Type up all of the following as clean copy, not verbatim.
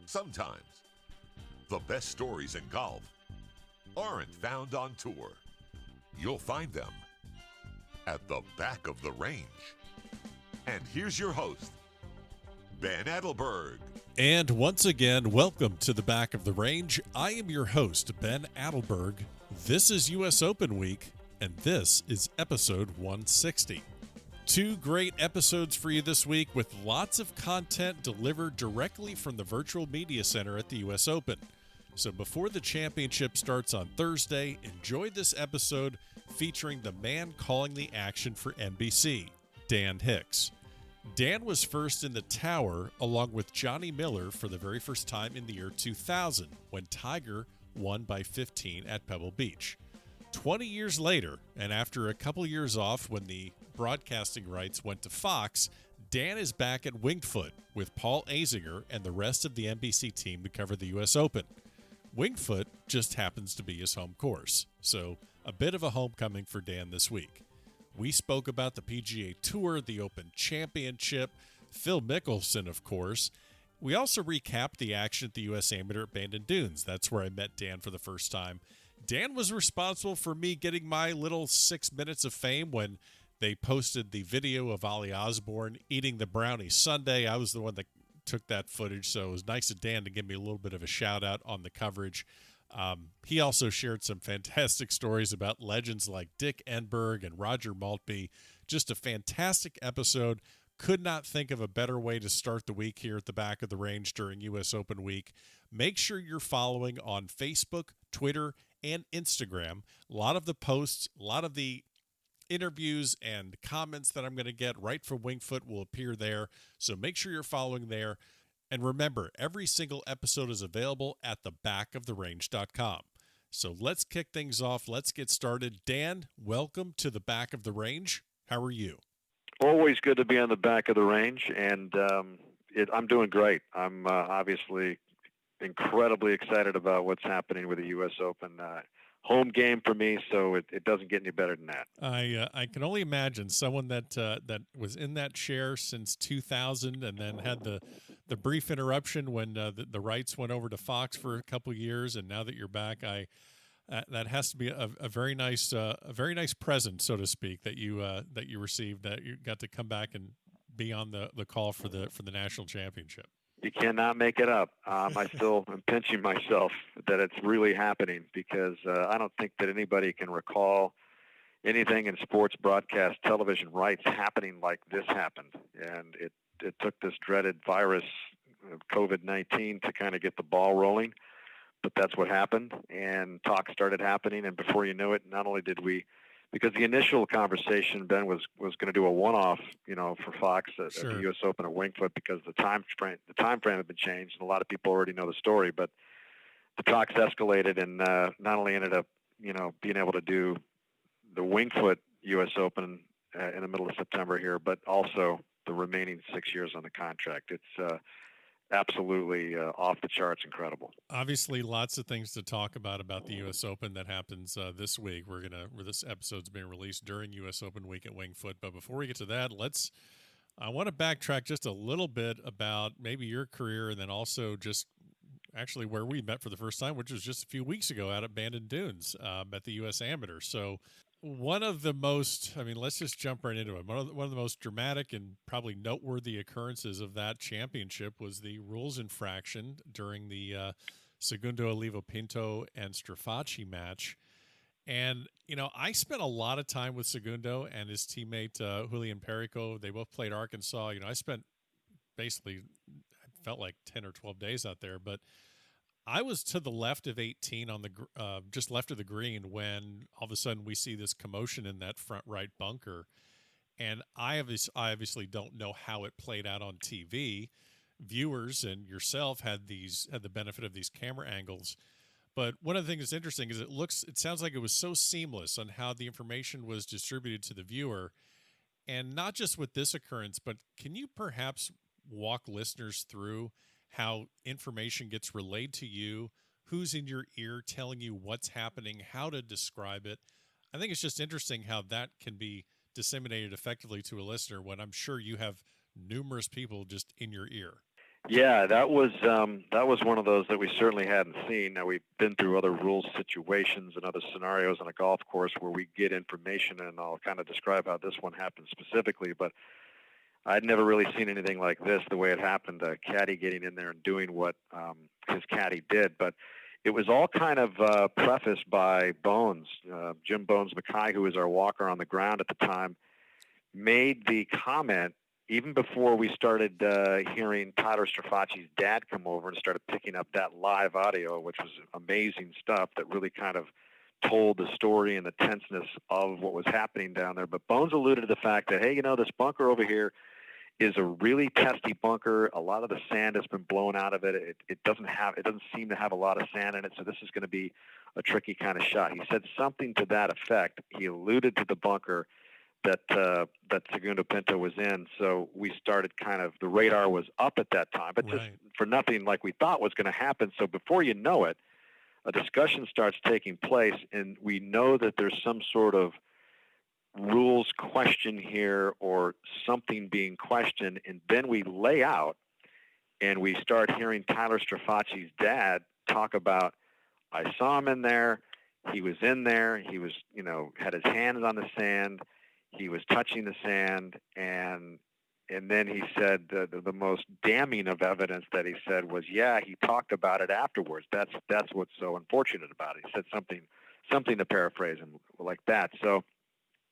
Sometimes the best stories in golf aren't found on tour. You'll find them at the back of the range. And here's your host, Ben Adelberg. And once again, welcome to the back of the range. I am your host, Ben Adelberg. This is U.S. Open Week, and this is episode 160. Two great episodes for you this week with lots of content delivered directly from the Virtual Media Center at the U.S. Open. So before the championship starts on Thursday, enjoy this episode featuring the man calling the action for NBC, Dan Hicks. Dan was first in the tower along with Johnny Miller for the very first time in the year 2000 when Tiger won by 15 at Pebble Beach. 20 years later, and after a couple years off when the broadcasting rights went to Fox, Dan is back at Winged Foot with Paul Azinger and the rest of the NBC team to cover the U.S. Open. Winged Foot just happens to be his home course, so a bit of a homecoming for Dan this week. We spoke about the PGA Tour, the Open Championship, Phil Mickelson, of course. We also recapped the action at the U.S. Amateur at Bandon Dunes. That's where I met Dan for the first time. Dan was responsible for me getting my little 6 minutes of fame when they posted the video of Ollie Osborne eating the brownie sundae. I was the one that took that footage, so it was nice of Dan to give me a little bit of a shout-out on the coverage. He also shared some fantastic stories about legends like Dick Enberg and Roger Maltby. Just a fantastic episode. Could not think of a better way to start the week here at the back of the range during U.S. Open Week. Make sure you're following on Facebook, Twitter, and Instagram. A lot of the posts, a lot of the interviews and comments that I'm going to get right from Winged Foot will appear there. So make sure you're following there. And remember, every single episode is available at thebackoftherange.com. So let's kick things off. Let's get started. Dan, welcome to the back of the range. How are you? Always good to be on the back of the range, and I'm doing great. I'm obviously incredibly excited about what's happening with the U.S. Open. Home game for me, so it doesn't get any better than that. I can only imagine someone that was in that chair since 2000 and then had the brief interruption when the rights went over to Fox for a couple of years, and now that you're back, that has to be a very nice present, so to speak, that you received, that you got to come back and be on the call for the national championship. You cannot make it up. I still am pinching myself that it's really happening because I don't think that anybody can recall anything in sports broadcast television rights happening like this happened. And it took this dreaded virus, COVID-19, to kind of get the ball rolling. But that's what happened, and talk started happening. And before you know it, not only did we, because the initial conversation, Ben, was going to do a one-off, for Fox at the U.S. Open at Winged Foot because the time frame had been changed, and a lot of people already know the story. But the talks escalated, and not only ended up, being able to do the Winged Foot U.S. Open in the middle of September here, but also the remaining 6 years on the contract. It's absolutely off the charts incredible. Obviously, lots of things to talk about the U.S. Open that happens this week. This episode's being released during U.S. Open week at Winged Foot. But before we get to that, I want to backtrack just a little bit about maybe your career, and then also just actually where we met for the first time, which was just a few weeks ago out at Bandon Dunes at the U.S. Amateur. So one of the most, let's just jump right into it. One of the most dramatic and probably noteworthy occurrences of that championship was the rules infraction during the Segundo Olivo Pinto and Strafacci match. And, I spent a lot of time with Segundo and his teammate Julian Perico. They both played Arkansas. I spent basically, I felt like 10 or 12 days out there, but I was to the left of 18 on the just left of the green when all of a sudden we see this commotion in that front right bunker, and I obviously don't know how it played out on TV. Viewers and yourself had the benefit of these camera angles, but one of the things that's interesting is it sounds like it was so seamless on how the information was distributed to the viewer, and not just with this occurrence, but can you perhaps walk listeners through how information gets relayed to you, who's in your ear telling you what's happening, how to describe it? I think it's just interesting how that can be disseminated effectively to a listener when I'm sure you have numerous people just in your ear. Yeah, that was one of those that we certainly hadn't seen. Now, we've been through other rules situations and other scenarios on a golf course where we get information, and I'll kind of describe how this one happened specifically, but I'd never really seen anything like this, the way it happened, a caddy getting in there and doing what his caddy did. But it was all kind of prefaced by Bones, Jim Bones Mackay, who was our walker on the ground at the time, made the comment even before we started hearing Tyler Strafacci's dad come over and started picking up that live audio, which was amazing stuff that really kind of told the story and the tenseness of what was happening down there. But Bones alluded to the fact that, hey, this bunker over here is a really testy bunker. A lot of the sand has been blown out of it. It doesn't seem to have a lot of sand in it, so this is going to be a tricky kind of shot. He said something to that effect. He alluded to the bunker that Segundo Pinto was in, so we started the radar was up at that time, but just for nothing like we thought was going to happen. So before you know it, a discussion starts taking place, and we know that there's some sort of rules question here or something being questioned, and then we lay out and we start hearing Tyler Strafacci's dad talk about, I saw him in there, he was in there, he was, had his hands on the sand, he was touching the sand, and then he said the most damning of evidence that he said was, yeah, he talked about it afterwards. That's what's so unfortunate about it. He said something to paraphrase him like that. So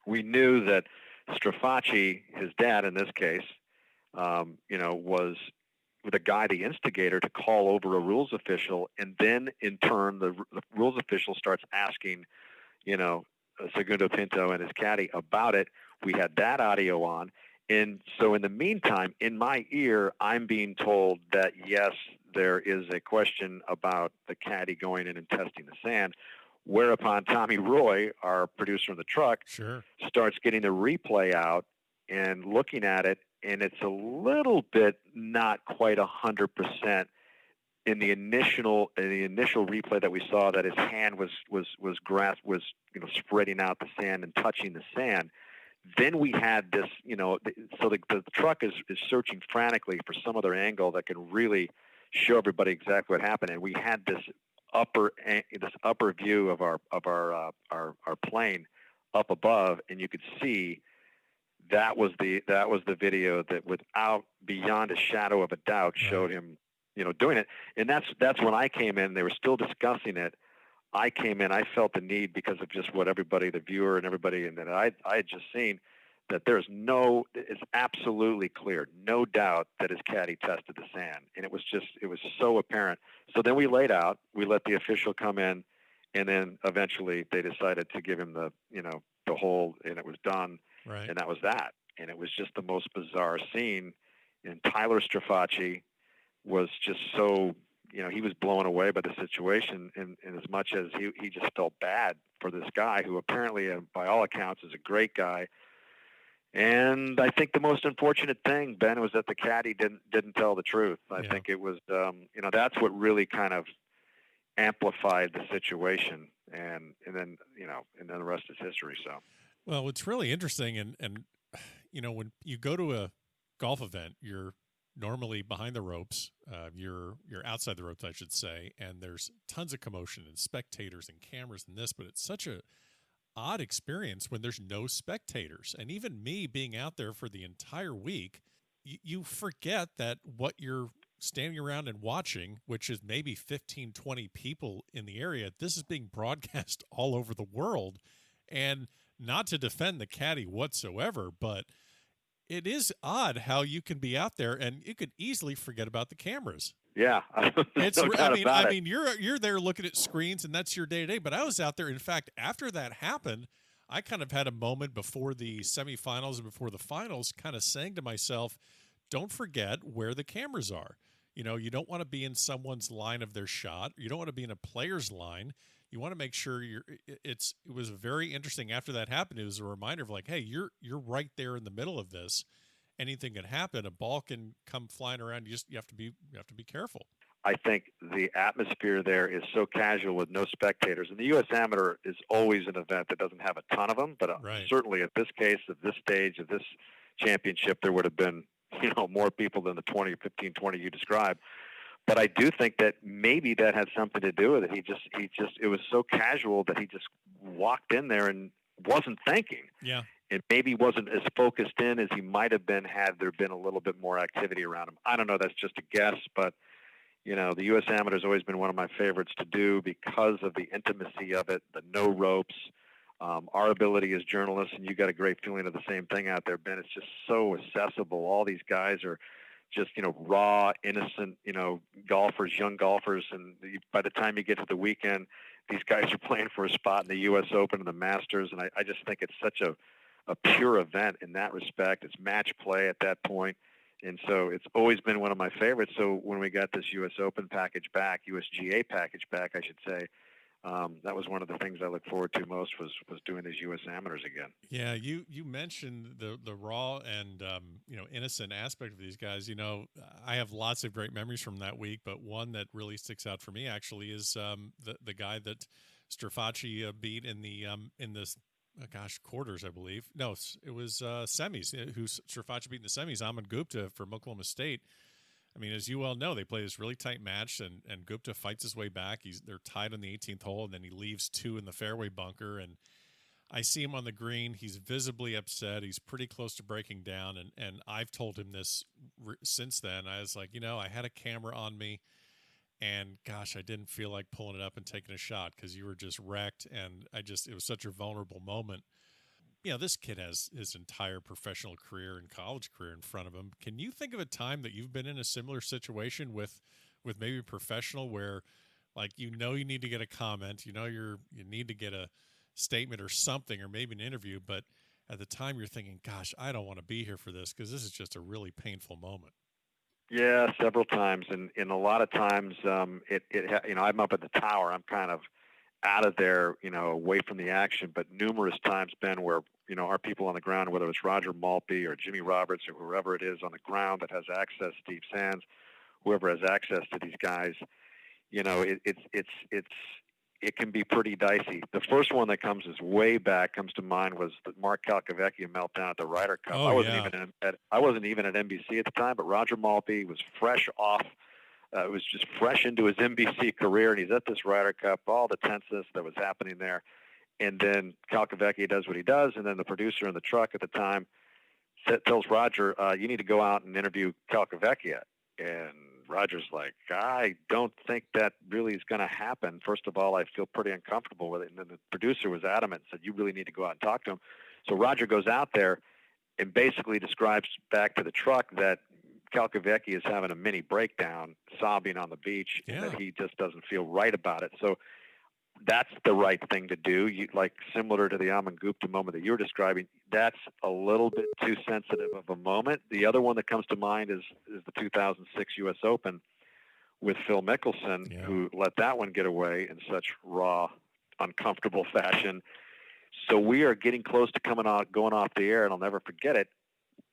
we knew that Strafacci, his dad in this case, was the guy, the instigator, to call over a rules official, and then in turn the rules official starts asking, Segundo Pinto and his caddy about it. We had that audio on. And so in the meantime, in my ear, I'm being told that, yes, there is a question about the caddy going in and testing the sand, whereupon Tommy Roy, our producer in the truck, starts getting the replay out and looking at it, and it's a little bit not quite 100% in the initial replay that we saw, that his hand was spreading out the sand and touching the sand. Then we had this, so the truck is searching frantically for some other angle that can really show everybody exactly what happened. And we had this upper view of our plane up above, and you could see that was the video that, without beyond a shadow of a doubt, showed him doing it. And that's when I came in. They were still discussing it. I came in. I felt the need, because of just what everybody, the viewer and everybody, and that I had just seen, that it's absolutely clear, no doubt, that his caddy tested the sand. And it was so apparent. So then we laid out. We let the official come in, and then eventually they decided to give him the hold, and it was done. Right. And that was that. And it was just the most bizarre scene. And Tyler Strafacci was just so, he was blown away by the situation, in as much as he just felt bad for this guy who apparently, by all accounts, is a great guy. And I think the most unfortunate thing, Ben, was that the caddy didn't tell the truth. I think it was, that's what really kind of amplified the situation, and then the rest is history. So, well, it's really interesting, and when you go to a golf event, you're normally behind the ropes. You're outside the ropes, I should say, and there's tons of commotion and spectators and cameras and this, but it's such a odd experience when there's no spectators. And even me being out there for the entire week, you forget that what you're standing around and watching, which is maybe 15, 20 people in the area, this is being broadcast all over the world. And not to defend the caddy whatsoever, but it is odd how you can be out there and you could easily forget about the cameras. Yeah, I mean, you're there looking at screens, and that's your day to day. But I was out there. In fact, after that happened, I kind of had a moment before the semifinals and before the finals, kind of saying to myself, "Don't forget where the cameras are. You don't want to be in someone's line of their shot. You don't want to be in a player's line. You want to make sure it was very interesting after that happened. It was a reminder of like, hey, you're right there in the middle of this. Anything can happen. A ball can come flying around. You have to be careful. I think the atmosphere there is so casual with no spectators. And the U.S. Amateur is always an event that doesn't have a ton of them, but certainly at this case, at this stage, of this championship, there would have been more people than the 20, 15, 20 you described. But I do think that maybe that had something to do with it. It was so casual that he just walked in there and wasn't thinking. Yeah. And maybe wasn't as focused in as he might have been had there been a little bit more activity around him. I don't know. That's just a guess, but the U.S. Amateur has always been one of my favorites to do because of the intimacy of it, the no ropes, our ability as journalists, and you got a great feeling of the same thing out there, Ben. It's just so accessible. All these guys are just, raw, innocent, golfers, young golfers. And by the time you get to the weekend, these guys are playing for a spot in the U.S. Open and the Masters. And I just think it's such a pure event in that respect. It's match play at that point. And so it's always been one of my favorites. So when we got this U.S. Open package back, USGA package back, I should say, that was one of the things I look forward to most was doing these U.S. Amateurs again. Yeah, you mentioned the raw and innocent aspect of these guys. I have lots of great memories from that week, but one that really sticks out for me actually is the guy that Strafacci beat in the quarters, I believe. No, it was semis. Who Strafacci beat in the semis? Aman Gupta from Oklahoma State. I mean, as you well know, they play this really tight match, and Gupta fights his way back. They're tied on the 18th hole, and then he leaves 2 in the fairway bunker. And I see him on the green. He's visibly upset. He's pretty close to breaking down. And I've told him this since then. I was like, I had a camera on me, and gosh, I didn't feel like pulling it up and taking a shot because you were just wrecked. And it was such a vulnerable moment. This kid has his entire professional career and college career in front of him. Can you think of a time that you've been in a similar situation with maybe a professional where, like, you need to get a comment, you need to get a statement or something, or maybe an interview, but at the time you're thinking, gosh, I don't want to be here for this because this is just a really painful moment? Yeah, several times, and a lot of times, I'm up at the tower. I'm kind of out of there, away from the action. But numerous times, Ben, where our people on the ground, whether it's Roger Maltby or Jimmy Roberts or whoever it is on the ground that has access, Steve Sands, whoever has access to these guys, it can be pretty dicey. The first one that comes to mind was the Mark Calcavecchia meltdown at the Ryder Cup. Oh, I wasn't even at NBC at the time, but Roger Maltby was fresh off. It was just fresh into his NBC career, and he's at this Ryder Cup, all the tenseness that was happening there. And then Calcavecchia does what he does, and then the producer in the truck at the time tells Roger, you need to go out and interview Calcavecchia. And Roger's like, I don't think that really is going to happen. First of all, I feel pretty uncomfortable with it. And then the producer was adamant and said, you really need to go out and talk to him. So Roger goes out there and basically describes back to the truck that Calcavecchia is having a mini breakdown, sobbing on the beach, and that he just doesn't feel right about it. So that's the right thing to do. Similar to the Aman Gupta moment that you're describing, that's a little bit too sensitive of a moment. The other one that comes to mind is the 2006 U.S. Open with Phil Mickelson, who let that one get away in such raw, uncomfortable fashion. So we are getting close to going off the air, and I'll never forget it.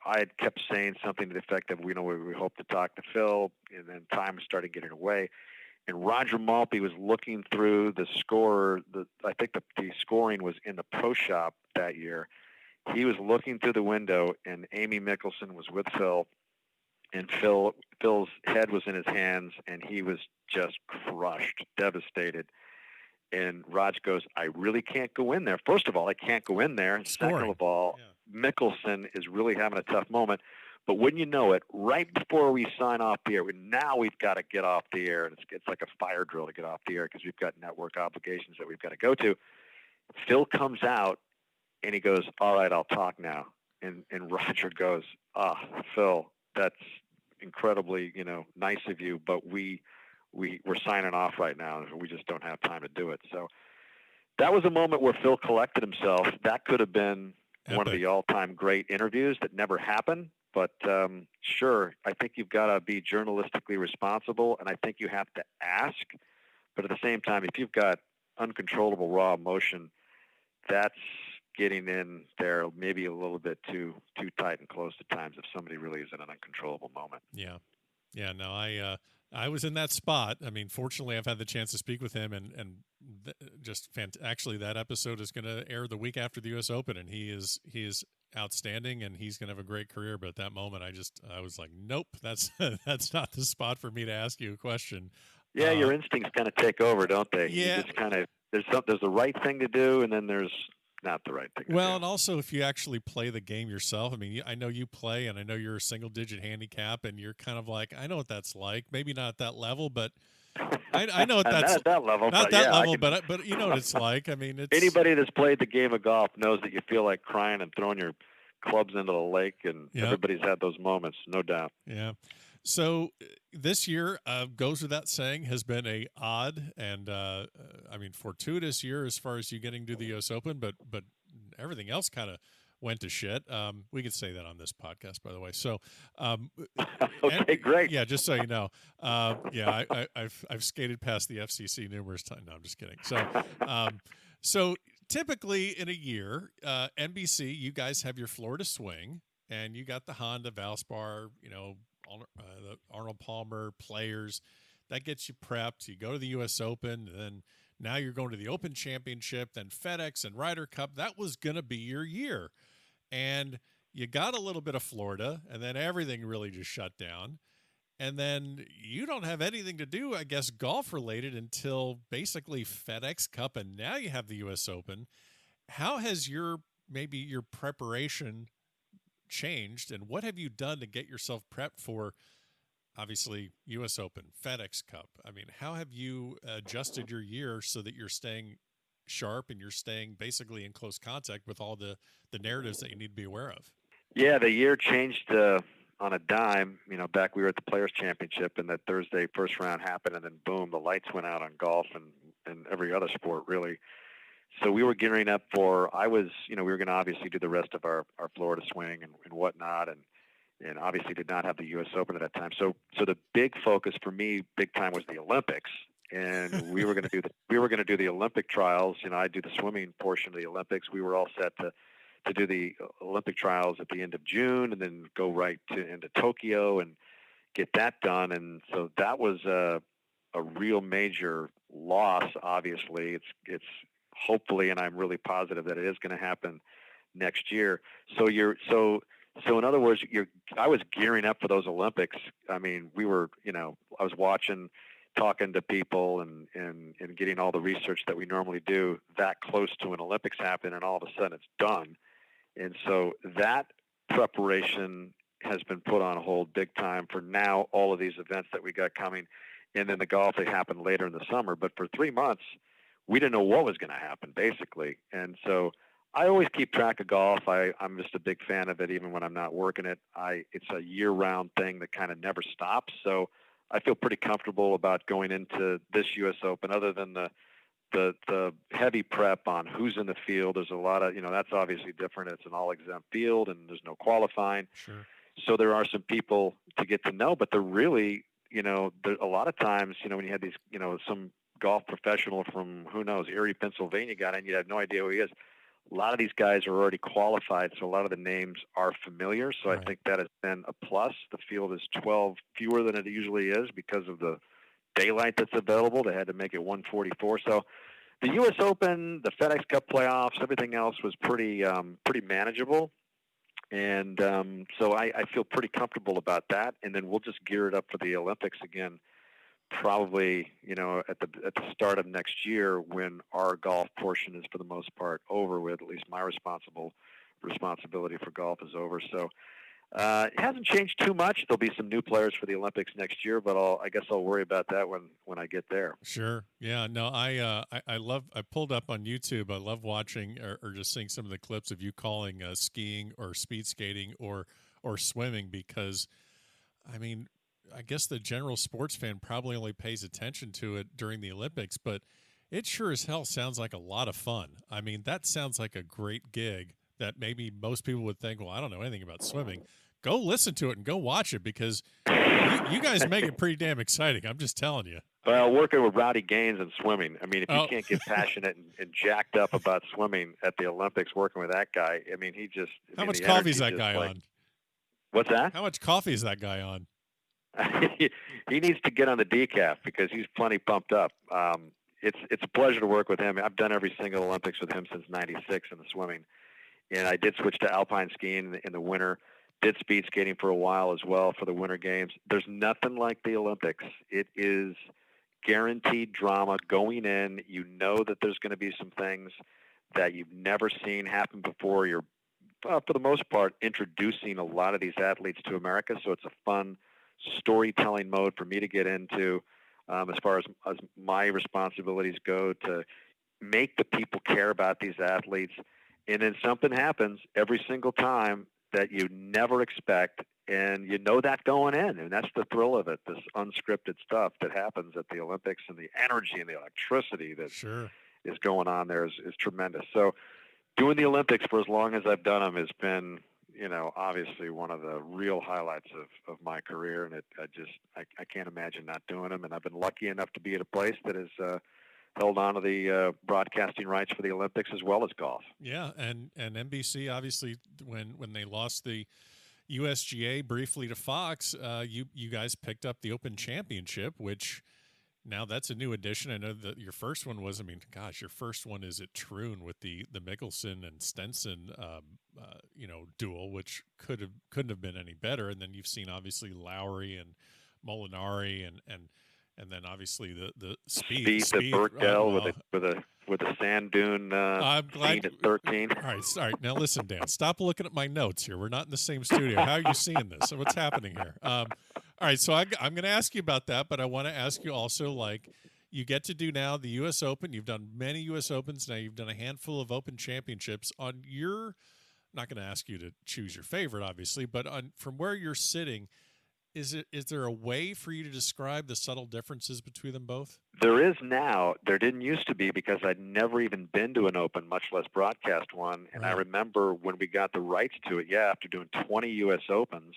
I had kept saying something to the effect of, we hope to talk to Phil, and then time started getting away. And Roger Maltby was looking through the score. I think the scoring was in the pro shop that year. He was looking through the window, and Amy Mickelson was with Phil, and Phil's head was in his hands, and he was just crushed, devastated. And Raj goes, I really can't go in there. First of all, I can't go in there. Second of all, Mickelson is really having a tough moment. But wouldn't you know it, right before we sign off the air, now we've got to get off the air. And it's like a fire drill to get off the air because we've got network obligations that we've got to go to. Phil comes out, and he goes, all right, I'll talk now. And Roger goes, Phil, that's incredibly, nice of you, but we're signing off right now, and we just don't have time to do it. So that was a moment where Phil collected himself. That could have been one of the all-time great interviews that never happened. But sure, I think you've got to be journalistically responsible, and I think you have to ask. But at the same time, if you've got uncontrollable raw emotion, that's getting in there maybe a little bit too tight and close at times if somebody really is in an uncontrollable moment. Yeah. No, I was in that spot. I mean, fortunately, I've had the chance to speak with him, and actually, that episode is going to air the week after the U.S. Open, and he is outstanding and he's going to have a great career. But at that moment, I was like, nope, that's that's not the spot for me to ask you a question. Yeah, your instincts kind of take over, don't they? Yeah. You just kind of there's the right thing to do, and then there's not the right thing to do. Well, and also if you actually play the game yourself, I mean, I know you play, and I know you're a single-digit handicap, and you're kind of like, I know what that's like. Maybe not at that level, but I know what that's not at that level. Not but that yeah, level, but you know what it's like. I mean, it's anybody that's played the game of golf knows that you feel like crying and throwing your clubs into the lake, and everybody's had those moments, no doubt. Yeah. So this year, goes without saying, has been a odd and I mean fortuitous year as far as you getting to the U.S. Open, but everything else kind of went to shit. We could say that on this podcast, by the way. So, okay, great. Yeah, just so you know, I've skated past the FCC numerous times. No, I'm just kidding. So typically in a year, NBC, you guys have your Florida swing, and you got the Honda, Valspar, the Arnold Palmer players. That gets you prepped. You go to the U.S. Open, and then now you're going to the Open Championship, then FedEx and Ryder Cup. That was going to be your year. And you got a little bit of Florida, and then everything really just shut down. And then you don't have anything to do, I guess, golf-related until basically FedEx Cup, and now you have the U.S. Open. How has your preparation changed, and what have you done to get yourself prepped for, obviously, U.S. Open, FedEx Cup? I mean, how have you adjusted your year so that you're staying sharp and you're staying basically in close contact with all the narratives that you need to be aware of? Yeah, the year changed on a dime. Back we were at the Players Championship, and that Thursday first round happened, and then boom, the lights went out on golf and every other sport, really. So we were gearing up for, we were going to obviously do the rest of our Florida swing and whatnot, and obviously did not have the U.S. Open at that time. So the big focus for me, big time, was the Olympics, and we were going to do the Olympic trials. I do the swimming portion of the Olympics. We were all set to do the Olympic trials at the end of June, and then go right into Tokyo and get that done. And so that was a real major loss. Obviously, it's hopefully, and I'm really positive that it is going to happen next year. So in other words, I was gearing up for those Olympics. I mean, we were, I was watching, talking to people, and getting all the research that we normally do that close to an Olympics happen, and all of a sudden it's done. And so that preparation has been put on hold big time for now, all of these events that we got coming, and then the golf, they happen later in the summer. But for 3 months, we didn't know what was going to happen, basically. And so I always keep track of golf. I'm just a big fan of it, even when I'm not working it. It's a year-round thing that kind of never stops. So I feel pretty comfortable about going into this U.S. Open, other than the heavy prep on who's in the field. There's a lot of, that's obviously different. It's an all-exempt field, and there's no qualifying. Sure. So there are some people to get to know, but they're really, a lot of times, when you have these, some golf professional from, who knows, Erie, Pennsylvania got in, you have no idea who he is. A lot of these guys are already qualified, so a lot of the names are familiar. So right. I think that has been a plus. The field is 12 fewer than it usually is because of the daylight that's available. They had to make it 144. So the U.S. Open, the FedEx Cup playoffs, everything else was pretty manageable. And so I feel pretty comfortable about that. And then we'll just gear it up for the Olympics again, probably, at the start of next year, when our golf portion is for the most part over with. At least my responsibility for golf is over. So it hasn't changed too much. There'll be some new players for the Olympics next year, but I guess I'll worry about that when I get there. Sure. Yeah. No, I pulled up on YouTube. I love watching or just seeing some of the clips of you calling skiing or speed skating or swimming, because, I mean, I guess the general sports fan probably only pays attention to it during the Olympics, but it sure as hell sounds like a lot of fun. I mean, that sounds like a great gig that maybe most people would think, well, I don't know anything about swimming. Go listen to it and go watch it, because you guys make it pretty damn exciting. I'm just telling you. Well, working with Rowdy Gaines and swimming, I mean, if you can't get passionate and jacked up about swimming at the Olympics, working with that guy, I mean, How much coffee is that guy on? What's that? How much coffee is that guy on? He needs to get on the decaf, because he's plenty pumped up. It's a pleasure to work with him. I've done every single Olympics with him since '96 in the swimming, And I did switch to alpine skiing in the winter. Did speed skating for a while as well for the Winter Games. There's nothing like the Olympics. It is guaranteed drama going in. You know that there's going to be some things that you've never seen happen before. You're, for the most part, introducing a lot of these athletes to America, so it's a fun storytelling mode for me to get into as far as my responsibilities go, to make the people care about these athletes. And then something happens every single time that you never expect, and you know that going in, and that's the thrill of it, this unscripted stuff that happens at the Olympics, and the energy and the electricity that is going on there is tremendous. So doing the Olympics for as long as I've done them has been, obviously one of the real highlights of my career, and I can't imagine not doing them, and I've been lucky enough to be at a place that has held on to the broadcasting rights for the Olympics as well as golf. Yeah, and NBC, obviously, when they lost the USGA briefly to Fox, you guys picked up the Open Championship, which now that's a new addition. I know that your first one was, your first one is at Troon with the Mickelson and Stenson, duel, which couldn't have been any better. And then you've seen obviously Lowry and Molinari and then obviously the speed at Birkdale with a sand dune I'm glad at 13. All right. Now listen, Dan, stop looking at my notes here. We're not in the same studio. How are you seeing this? What's happening here? All right, so I'm going to ask you about that, but I want to ask you also, you get to do now the U.S. Open. You've done many U.S. Opens. Now you've done a handful of Open Championships. I'm not going to ask you to choose your favorite, obviously, but from where you're sitting, is there a way for you to describe the subtle differences between them both? There is now. There didn't used to be, because I'd never even been to an Open, much less broadcast one. And right. I remember when we got the rights to it, after doing 20 U.S. Opens,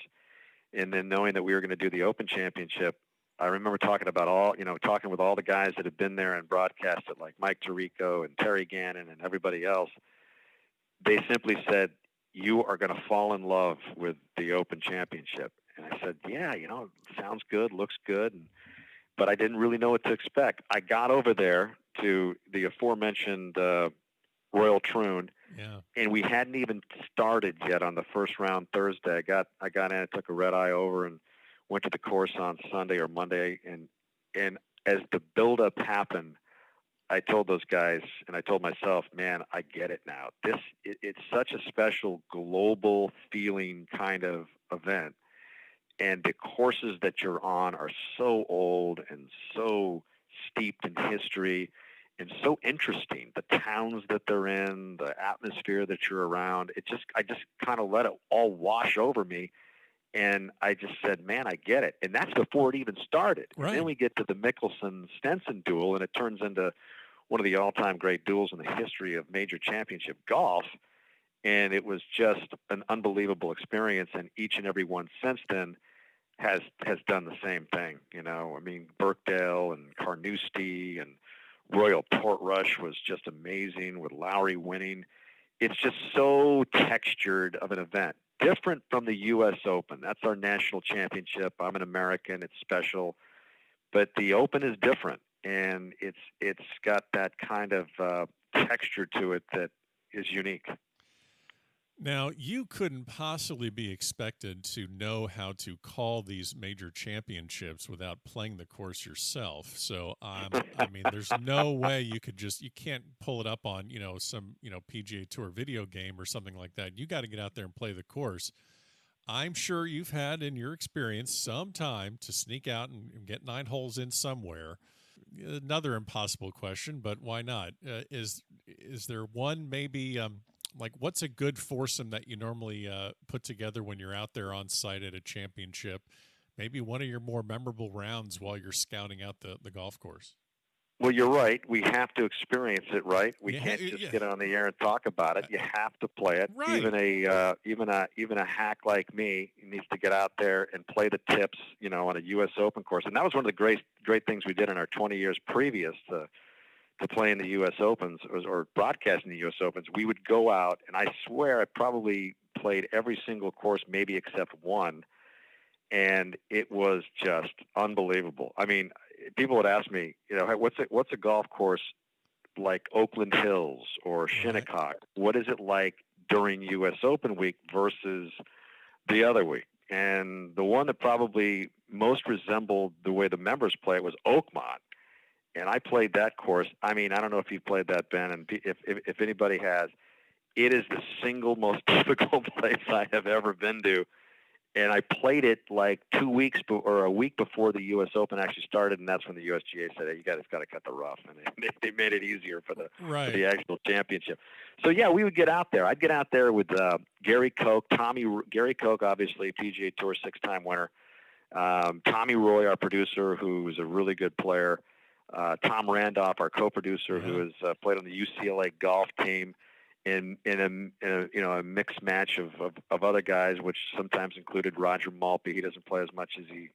and then knowing that we were going to do the Open Championship, I remember talking with all the guys that had been there and broadcast it, like Mike Tirico and Terry Gannon and everybody else. They simply said, "You are going to fall in love with the Open Championship." And I said, "Yeah, sounds good, looks good." But I didn't really know what to expect. I got over there to the aforementioned Royal Troon, and we hadn't even started yet on the first round Thursday. I got in, took a red eye over, and went to the course on Sunday or Monday. And as the buildup happened, I told those guys, and I told myself, man, I get it now. It's such a special global feeling kind of event. And the courses that you're on are so old and so steeped in history and so interesting. The towns that they're in, the atmosphere that you're around, I just kind of let it all wash over me. And I just said, man, I get it. And that's before it even started. Right. And then we get to the Mickelson-Stenson duel, and it turns into one of the all-time great duels in the history of major championship golf. And it was just an unbelievable experience. And each and every one since then has done the same thing. Birkdale and Carnoustie and Royal Portrush was just amazing with Lowry winning. It's just so textured of an event. Different from the U.S. Open. That's our national championship. I'm an American. It's special. But the Open is different, and it's got that kind of texture to it that is unique. Now, you couldn't possibly be expected to know how to call these major championships without playing the course yourself. So, there's no way you can't pull it up on, some, PGA Tour video game or something like that. You got to get out there and play the course. I'm sure you've had, in your experience, some time to sneak out and get 9 holes in somewhere. Another impossible question, but why not? Is there one maybe... what's a good foursome that you normally put together when you're out there on site at a championship? Maybe one of your more memorable rounds while you're scouting out the golf course. Well, you're right. We have to experience it, right? We can't just get on the air and talk about it. You have to play it. Right. Even a hack like me needs to get out there and play the tips, on a U.S. Open course. And that was one of the great things we did in our 20 years previous to playing the U.S. Opens or broadcasting the U.S. Opens. We would go out, and I swear I probably played every single course, maybe except one, and it was just unbelievable. People would ask me, what's a golf course like Oakland Hills or Shinnecock? What is it like during U.S. Open week versus the other week. And the one that probably most resembled the way the members play it was Oakmont. And I played that course. I mean, I don't know if you've played that, Ben, and if anybody has, it is the single most difficult place I have ever been to. And I played it like 2 weeks or a week before the U.S. Open actually started, and that's when the USGA said, "Hey, you guys got to cut the rough," and they made it easier for the actual championship. So yeah, we would get out there. I'd get out there with Gary Koch, Gary Koch, obviously PGA Tour 6-time winner. Tommy Roy, our producer, who was a really good player. Tom Randolph, our co-producer, who has played on the UCLA golf team. In a mixed match of other guys, which sometimes included Roger Maltby. He doesn't play as much as he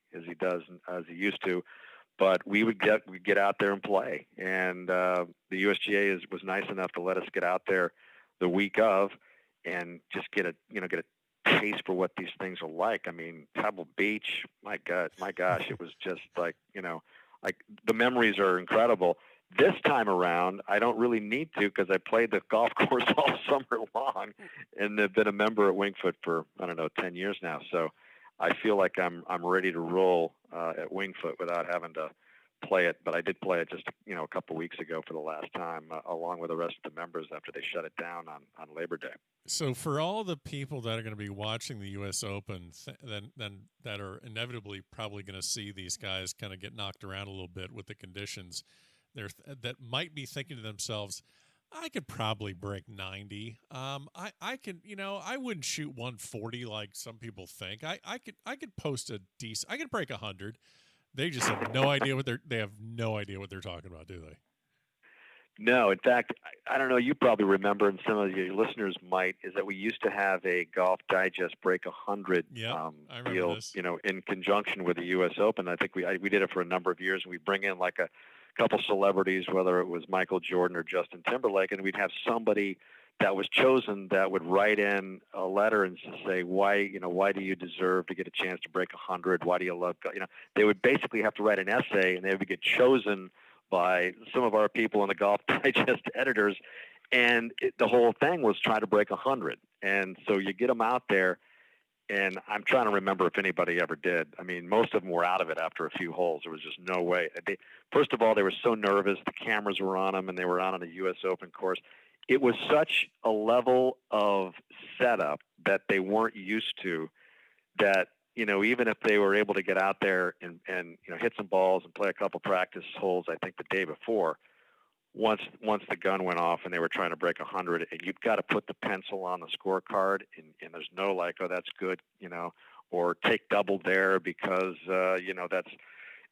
used to, but we would get out there and play. And the USGA was nice enough to let us get out there the week of and just get a taste for what these things are like. I mean, Pebble Beach, my gosh, it was just like the memories are incredible. This time around, I don't really need to because I played the golf course all summer long and have been a member at Winged Foot for, 10 years now. So I feel like I'm ready to roll at Winged Foot without having to play it. But I did play it just, a couple of weeks ago for the last time, along with the rest of the members after they shut it down on Labor Day. So for all the people that are going to be watching the U.S. Open, then that are inevitably probably going to see these guys kind of get knocked around a little bit with the conditions, that might be thinking to themselves, I could probably break 90. I can, I wouldn't shoot 140 like some people think. I could post a decent. I could break 100. They just have no idea what they're talking about, do they? No, in fact, I don't know. You probably remember, and some of your listeners might, is that we used to have a Golf Digest Break 100 deal, this. In conjunction with the U.S. Open. I think we did it for a number of years, and we bring in like a couple celebrities, whether it was Michael Jordan or Justin Timberlake, and we'd have somebody that was chosen that would write in a letter and say, why do you deserve to get a chance to break 100? Why do you love, they would basically have to write an essay, and they would get chosen by some of our people in the Golf Digest editors. And the whole thing was try to break 100. And so you get them out there, and I'm trying to remember if anybody ever did. I mean, most of them were out of it after a few holes. There was just no way. First of all, they were so nervous. The cameras were on them, and they were out on a U.S. Open course. It was such a level of setup that they weren't used to that, even if they were able to get out there and hit some balls and play a couple practice holes, I think the day before, once the gun went off and they were trying to break 100, and you've got to put the pencil on the scorecard, and there's no like, oh, that's good, or take double there because, that's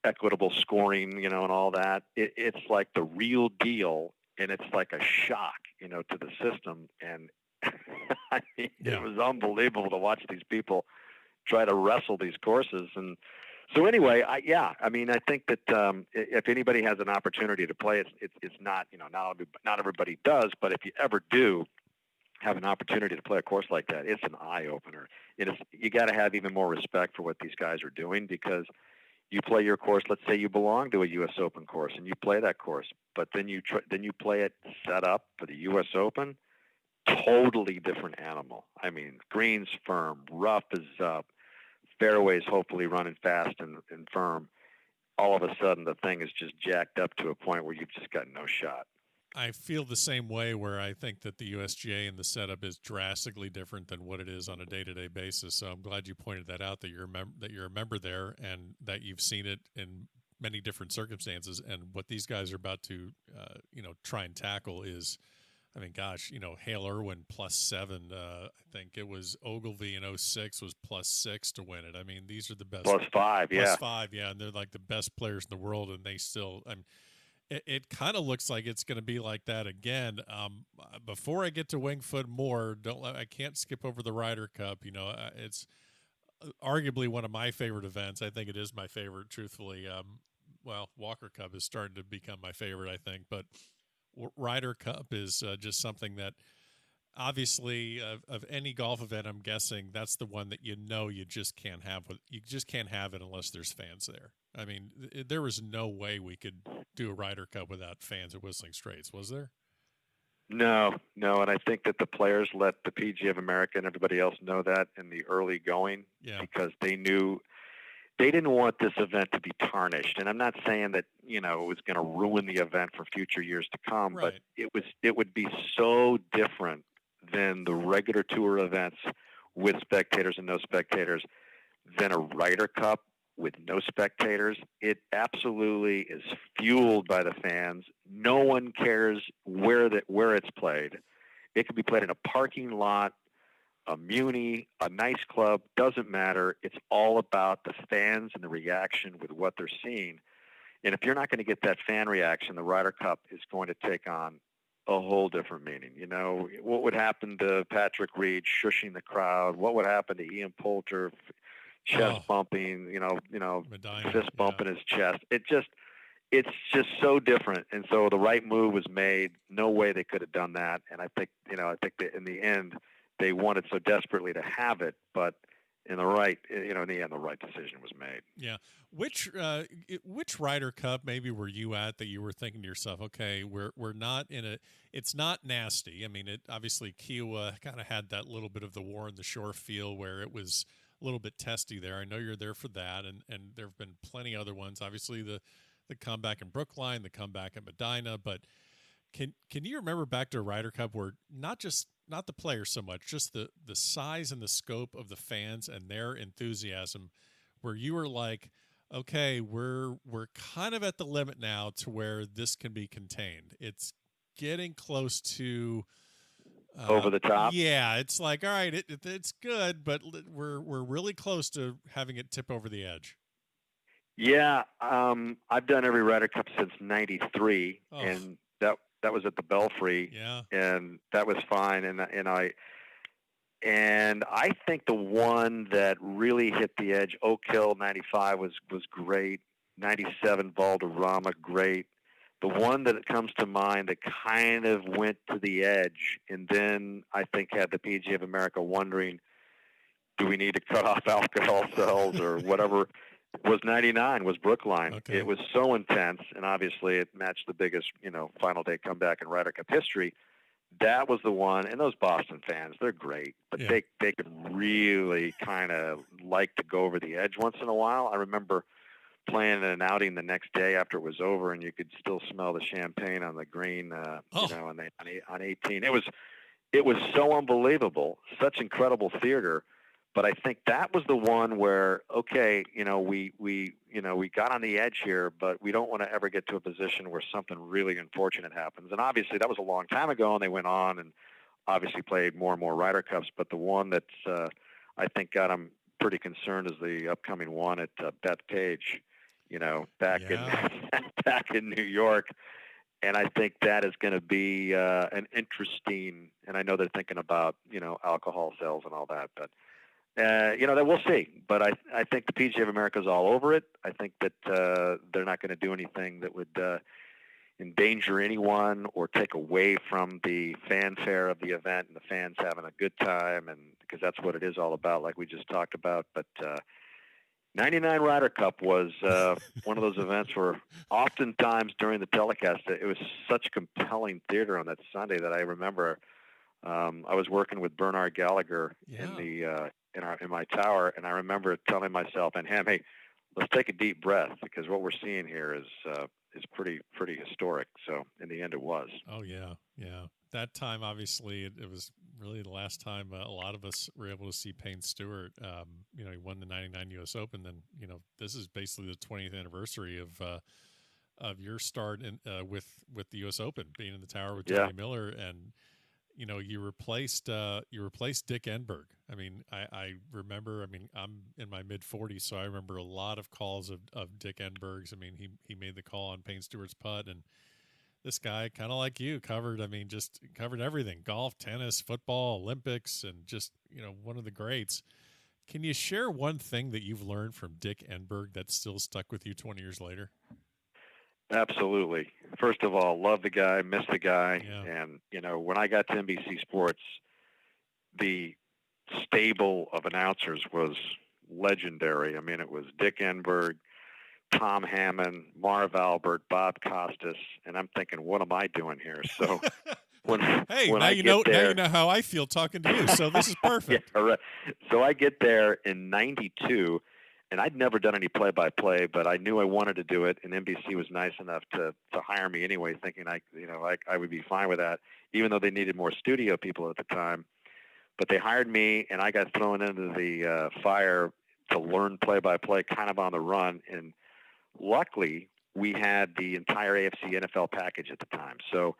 equitable scoring, and all that. It's like the real deal, and it's like a shock, to the system. And I mean, It was unbelievable to watch these people try to wrestle these courses. And so anyway, I think that if anybody has an opportunity to play, it's not, not everybody does, but if you ever do have an opportunity to play a course like that, it's an eye opener. You got to have even more respect for what these guys are doing, because you play your course. Let's say you belong to a U.S. Open course and you play that course, but then you play it set up for the U.S. Open. Totally different animal. I mean, greens firm, rough is up, fairways hopefully running fast and firm. All of a sudden, the thing is just jacked up to a point where you've just got no shot. I feel the same way, where I think that the USGA and the setup is drastically different than what it is on a day-to-day basis. So I'm glad you pointed that out, that you're a member there and that you've seen it in many different circumstances. And what these guys are about to, try and tackle is, I mean, gosh, Hale Irwin +7. I think it was Ogilvy in 06 was +6 to win it. I mean, these are the best. +5, yeah. +5, yeah. And they're like the best players in the world, and they still, it kind of looks like it's going to be like that again. Before I get to Winged Foot more, I can't skip over the Ryder Cup. It's arguably one of my favorite events. I think it is my favorite, truthfully. Walker Cup is starting to become my favorite, I think, but Ryder Cup is just something that, obviously, of any golf event, I'm guessing that's the one that you just can't have. You just can't have it unless there's fans there. I mean, there was no way we could do a Ryder Cup without fans at Whistling Straits, was there? No, and I think that the players let the PGA of America and everybody else know that in the early going because they knew they didn't want this event to be tarnished. And I'm not saying that, it was going to ruin the event for future years to come, but it would be so different than the regular tour events with spectators and no spectators than a Ryder Cup with no spectators. It absolutely is fueled by the fans. No one cares where it's played. It could be played in a parking lot, a muni, a nice club, doesn't matter. It's all about the fans and the reaction with what they're seeing. And if you're not going to get that fan reaction, the Ryder Cup is going to take on a whole different meaning. What would happen to Patrick Reed shushing the crowd? What would happen to Ian Poulter chest bumping, Medina, fist bumping his chest? It's just so different. And so the right move was made. No way they could have done that. And I think that in the end, they wanted so desperately to have it, but in the end, the right decision was made. Yeah. Which Ryder Cup maybe were you at that you were thinking to yourself, okay, we're not in it's not nasty. I mean, it obviously Kiowa kind of had that little bit of the war in the shore feel where it was a little bit testy there. I know you're there for that, and there have been plenty other ones. Obviously, the comeback in Brookline, the comeback at Medina, but can you remember back to a Ryder Cup where not the players so much, just the size and the scope of the fans and their enthusiasm, where you were like, okay, we're kind of at the limit now to where this can be contained. It's getting close to over the top. Yeah, it's like, all right, it's good, but we're really close to having it tip over the edge. Yeah, I've done every Ryder Cup since '93, and that was at the Belfry, and that was fine. And I think the one that really hit the edge, Oak Hill '95 was great. '97 Valderrama, great. The one that comes to mind that kind of went to the edge, and then I think had the PGA of America wondering, do we need to cut off alcohol sales or whatever, was '99, was Brookline. Okay. It was so intense, and obviously it matched the biggest, final day comeback in Ryder Cup history. That was the one, and those Boston fans, they're great, but they could really kind of like to go over the edge once in a while. I remember playing an outing the next day after it was over, and you could still smell the champagne on the green, on 18. It was so unbelievable, such incredible theater. But I think that was the one where, okay, we got on the edge here, but we don't want to ever get to a position where something really unfortunate happens. And obviously that was a long time ago, and they went on and obviously played more and more Ryder Cups. But the one that's I think got them pretty concerned is the upcoming one at Bethpage, back in New York. And I think that is going to be an interesting. And I know they're thinking about alcohol sales and all that, but. That we'll see. But I think the PGA of America is all over it. I think that they're not going to do anything that would endanger anyone or take away from the fanfare of the event and the fans having a good time, and because that's what it is all about, like we just talked about. But '99 Ryder Cup was one of those events where oftentimes during the telecast, it was such compelling theater on that Sunday that I remember I was working with Bernard Gallagher in my tower, and I remember telling myself and him, "Hey, let's take a deep breath because what we're seeing here is pretty historic." So in the end, it was. Oh yeah. That time, obviously, it was really the last time a lot of us were able to see Payne Stewart. He won the '99 U.S. Open. Then this is basically the 20th anniversary of your start with the U.S. Open, being in the tower with Johnny Miller, and you replaced Dick Enberg. I mean, I remember. I mean, I'm in my mid-40s, so I remember a lot of calls of Dick Enberg's. I mean, he made the call on Payne Stewart's putt, and this guy, kind of like you, covered everything: golf, tennis, football, Olympics, and just one of the greats. Can you share one thing that you've learned from Dick Enberg that's still stuck with you 20 years later? Absolutely. First of all, love the guy, miss the guy. Yeah. And, when I got to NBC Sports, the stable of announcers was legendary. I mean, it was Dick Enberg, Tom Hammond, Marv Albert, Bob Costas, and I'm thinking, what am I doing here? So Hey, when now I you get know. there, Now you know how I feel talking to you. So this is perfect. Yeah, right. So I get there in '92, and I'd never done any play-by-play, but I knew I wanted to do it, and NBC was nice enough to hire me anyway, thinking I would be fine with that, even though they needed more studio people at the time. But they hired me, and I got thrown into the fire to learn play-by-play, kind of on the run. And luckily, we had the entire AFC NFL package at the time. So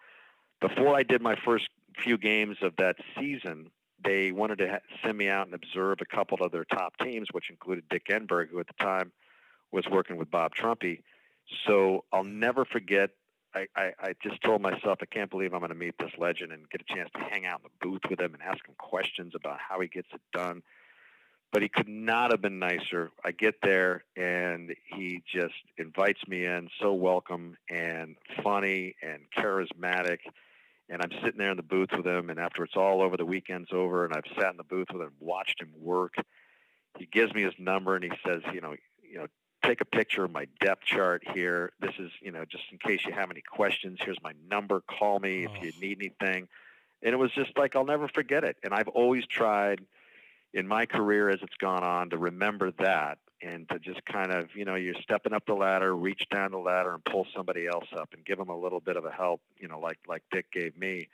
before I did my first few games of that season, they wanted to send me out and observe a couple of their top teams, which included Dick Enberg, who at the time was working with Bob Trumpy. So I'll never forget, I just told myself, I can't believe I'm going to meet this legend and get a chance to hang out in the booth with him and ask him questions about how he gets it done. But he could not have been nicer. I get there, and he just invites me in, so welcome and funny and charismatic. And I'm sitting there in the booth with him, and after it's all over, the weekend's over, and I've sat in the booth with him, watched him work. He gives me his number, and he says, take a picture of my depth chart here. This is, just in case you have any questions, here's my number. Call me if you need anything. And it was just like, I'll never forget it. And I've always tried in my career as it's gone on to remember that and to just kind of, you're stepping up the ladder, reach down the ladder and pull somebody else up and give them a little bit of a help, like Dick gave me.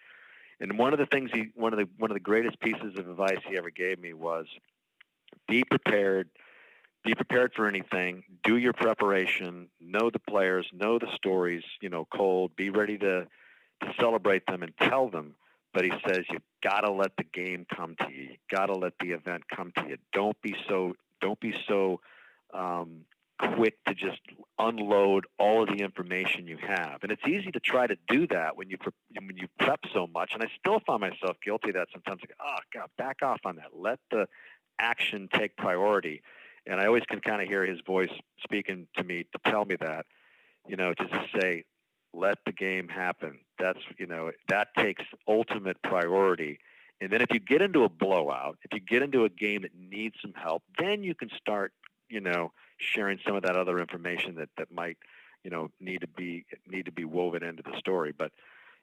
And one of the things one of the greatest pieces of advice he ever gave me was be prepared for anything, do your preparation, know the players, know the stories, cold, be ready to celebrate them and tell them. But he says, you got to let the game come to you. You got to let the event come to you. Don't be so quick to just unload all of the information you have. And it's easy to try to do that when you prep so much. And I still find myself guilty of that sometimes. Like, oh, God, back off on that. Let the action take priority. And I always can kind of hear his voice speaking to me to tell me that, to just say, let the game happen. That's, that takes ultimate priority. And then if you get into a blowout, if you get into a game that needs some help, then you can start, sharing some of that other information that might, need to be woven into the story. But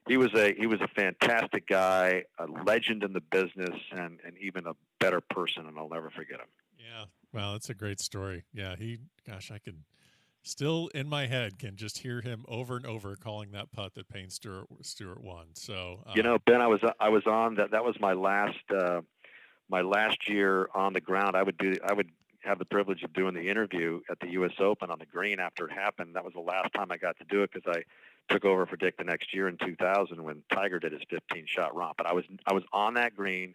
he was a fantastic guy, a legend in the business, and even a better person, and I'll never forget him. Yeah. Wow, that's a great story. Yeah, I can still in my head can just hear him over and over calling that putt that Payne Stewart won. So Ben, I was on that. That was my last year on the ground. I would have the privilege of doing the interview at the U.S. Open on the green after it happened. That was the last time I got to do it because I took over for Dick the next year in 2000 when Tiger did his 15-shot romp. But I was on that green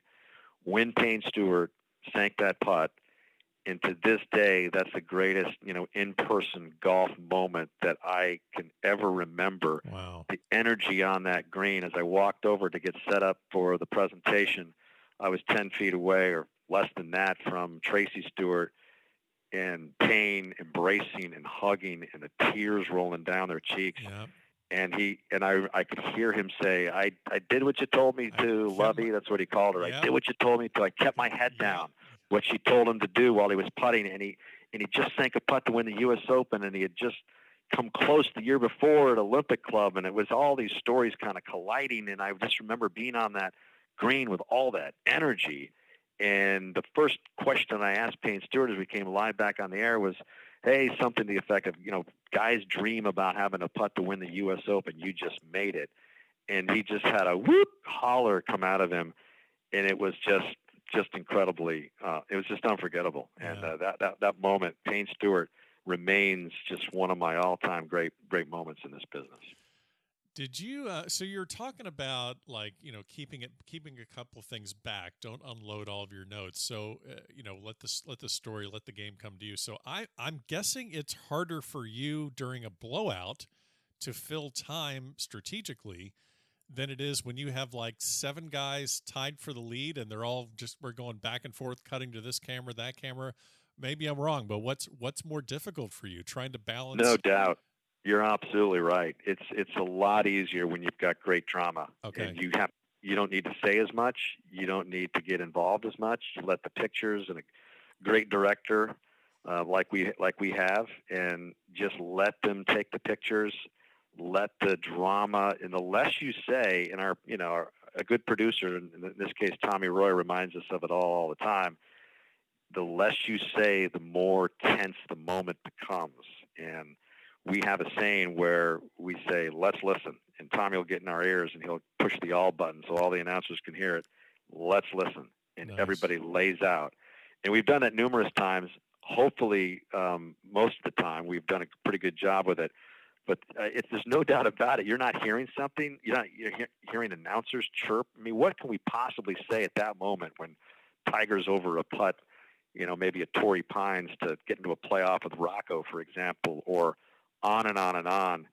when Payne Stewart sank that putt. And to this day, that's the greatest, in-person golf moment that I can ever remember. Wow. The energy on that green as I walked over to get set up for the presentation, I was 10 feet away or less than that from Tracy Stewart and Payne embracing and hugging and the tears rolling down their cheeks. Yeah. And I could hear him say, I did what you told me to, Lovey. That's what he called her. Yeah. I did what you told me to. I kept my head down. What she told him to do while he was putting, and he just sank a putt to win the U.S. Open, and he had just come close the year before at Olympic Club, and it was all these stories kind of colliding, and I just remember being on that green with all that energy, and the first question I asked Payne Stewart as we came live back on the air was, hey, something to the effect of, guys dream about having a putt to win the U.S. Open. You just made it. And he just had a whoop holler come out of him, and it was just incredibly, it was just unforgettable. And that moment, Payne Stewart remains just one of my all-time great moments in this business. Did you? So you're talking about keeping a couple things back. Don't unload all of your notes. So let the story, let the game come to you. So I'm guessing it's harder for you during a blowout to fill time strategically than it is when you have 7 guys tied for the lead and we're going back and forth, cutting to this camera, that camera. Maybe I'm wrong, but what's more difficult for you trying to balance? No doubt. You're absolutely right. It's a lot easier when you've got great drama. Okay. And you don't need to say as much. You don't need to get involved as much. You let the pictures and a great director like we have, and just let them take the pictures. let the drama, and the less you say, and a good producer, in this case Tommy Roy, reminds us of it all the time. The less you say, the more tense the moment becomes. And we have a saying where we say, let's listen. And Tommy will get in our ears and he'll push the all button so all the announcers can hear it. Let's listen. And Nice. Everybody lays out. And we've done that numerous times. Hopefully, most of the time, we've done a pretty good job with it. But there's no doubt about it. You're not hearing something. You're hearing announcers chirp. I mean, what can we possibly say at that moment when Tiger's over a putt, maybe a Torrey Pines to get into a playoff with Rocco, for example, or on and on and on.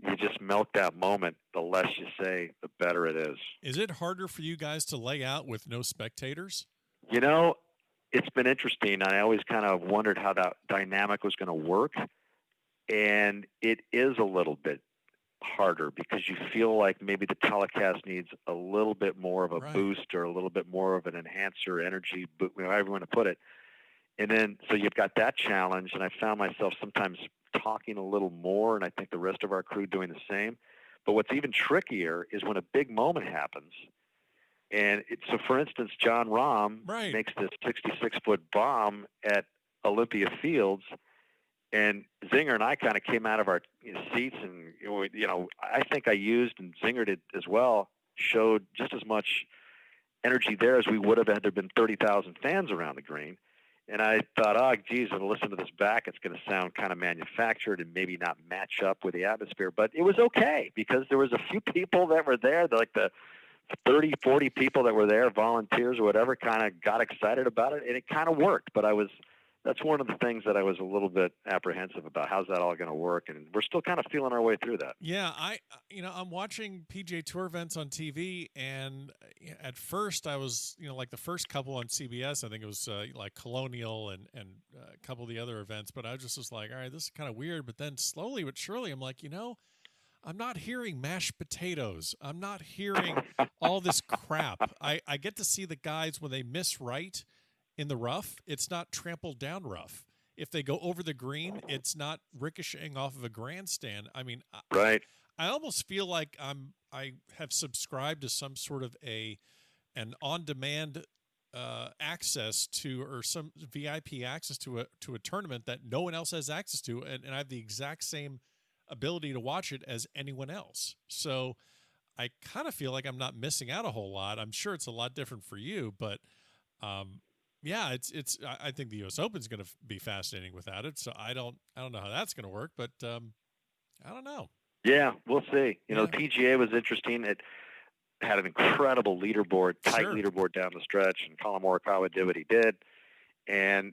You just milk that moment. The less you say, the better it is. Is it harder for you guys to lay out with no spectators? It's been interesting. I always kind of wondered how that dynamic was going to work. And it is a little bit harder because you feel like maybe the telecast needs a little bit more of a boost or a little bit more of an enhancer, energy, however you want to put it. And then, so you've got that challenge, and I found myself sometimes talking a little more, and I think the rest of our crew doing the same. But what's even trickier is when a big moment happens. And so, for instance, John Rahm makes this 66-foot bomb at Olympia Fields, and Zinger and I kind of came out of our seats, and I think I used, and Zinger did as well, showed just as much energy there as we would have had there been 30,000 fans around the green. And I thought, oh, geez, I'll listen to this back. It's going to sound kind of manufactured and maybe not match up with the atmosphere. But it was okay because there was a few people that were there, like the 30, 40 people that were there, volunteers or whatever, kind of got excited about it, and it kind of worked. But that's one of the things that I was a little bit apprehensive about. How's that all going to work? And we're still kind of feeling our way through that. Yeah, I'm watching PGA Tour events on TV, and at first I was, like the first couple on CBS, I think it was like Colonial and a couple of the other events, but I was like, all right, this is kind of weird. But then slowly but surely, I'm like, I'm not hearing mashed potatoes. I'm not hearing all this crap. I get to see the guys when they miss right in the rough, it's not trampled down rough. If they go over the green, it's not ricocheting off of a grandstand. I mean, right. I almost feel like I have subscribed to some sort of an on-demand access to, or some VIP access to a tournament that no one else has access to, and I have the exact same ability to watch it as anyone else. So I kind of feel like I'm not missing out a whole lot. I'm sure it's a lot different for you, but yeah, I think the U.S. Open is going to be fascinating without it. So I don't know how that's going to work, but I don't know. Yeah, we'll see. The PGA was interesting. It had an incredible leaderboard, tight leaderboard down the stretch, and Colin Morikawa did what he did, and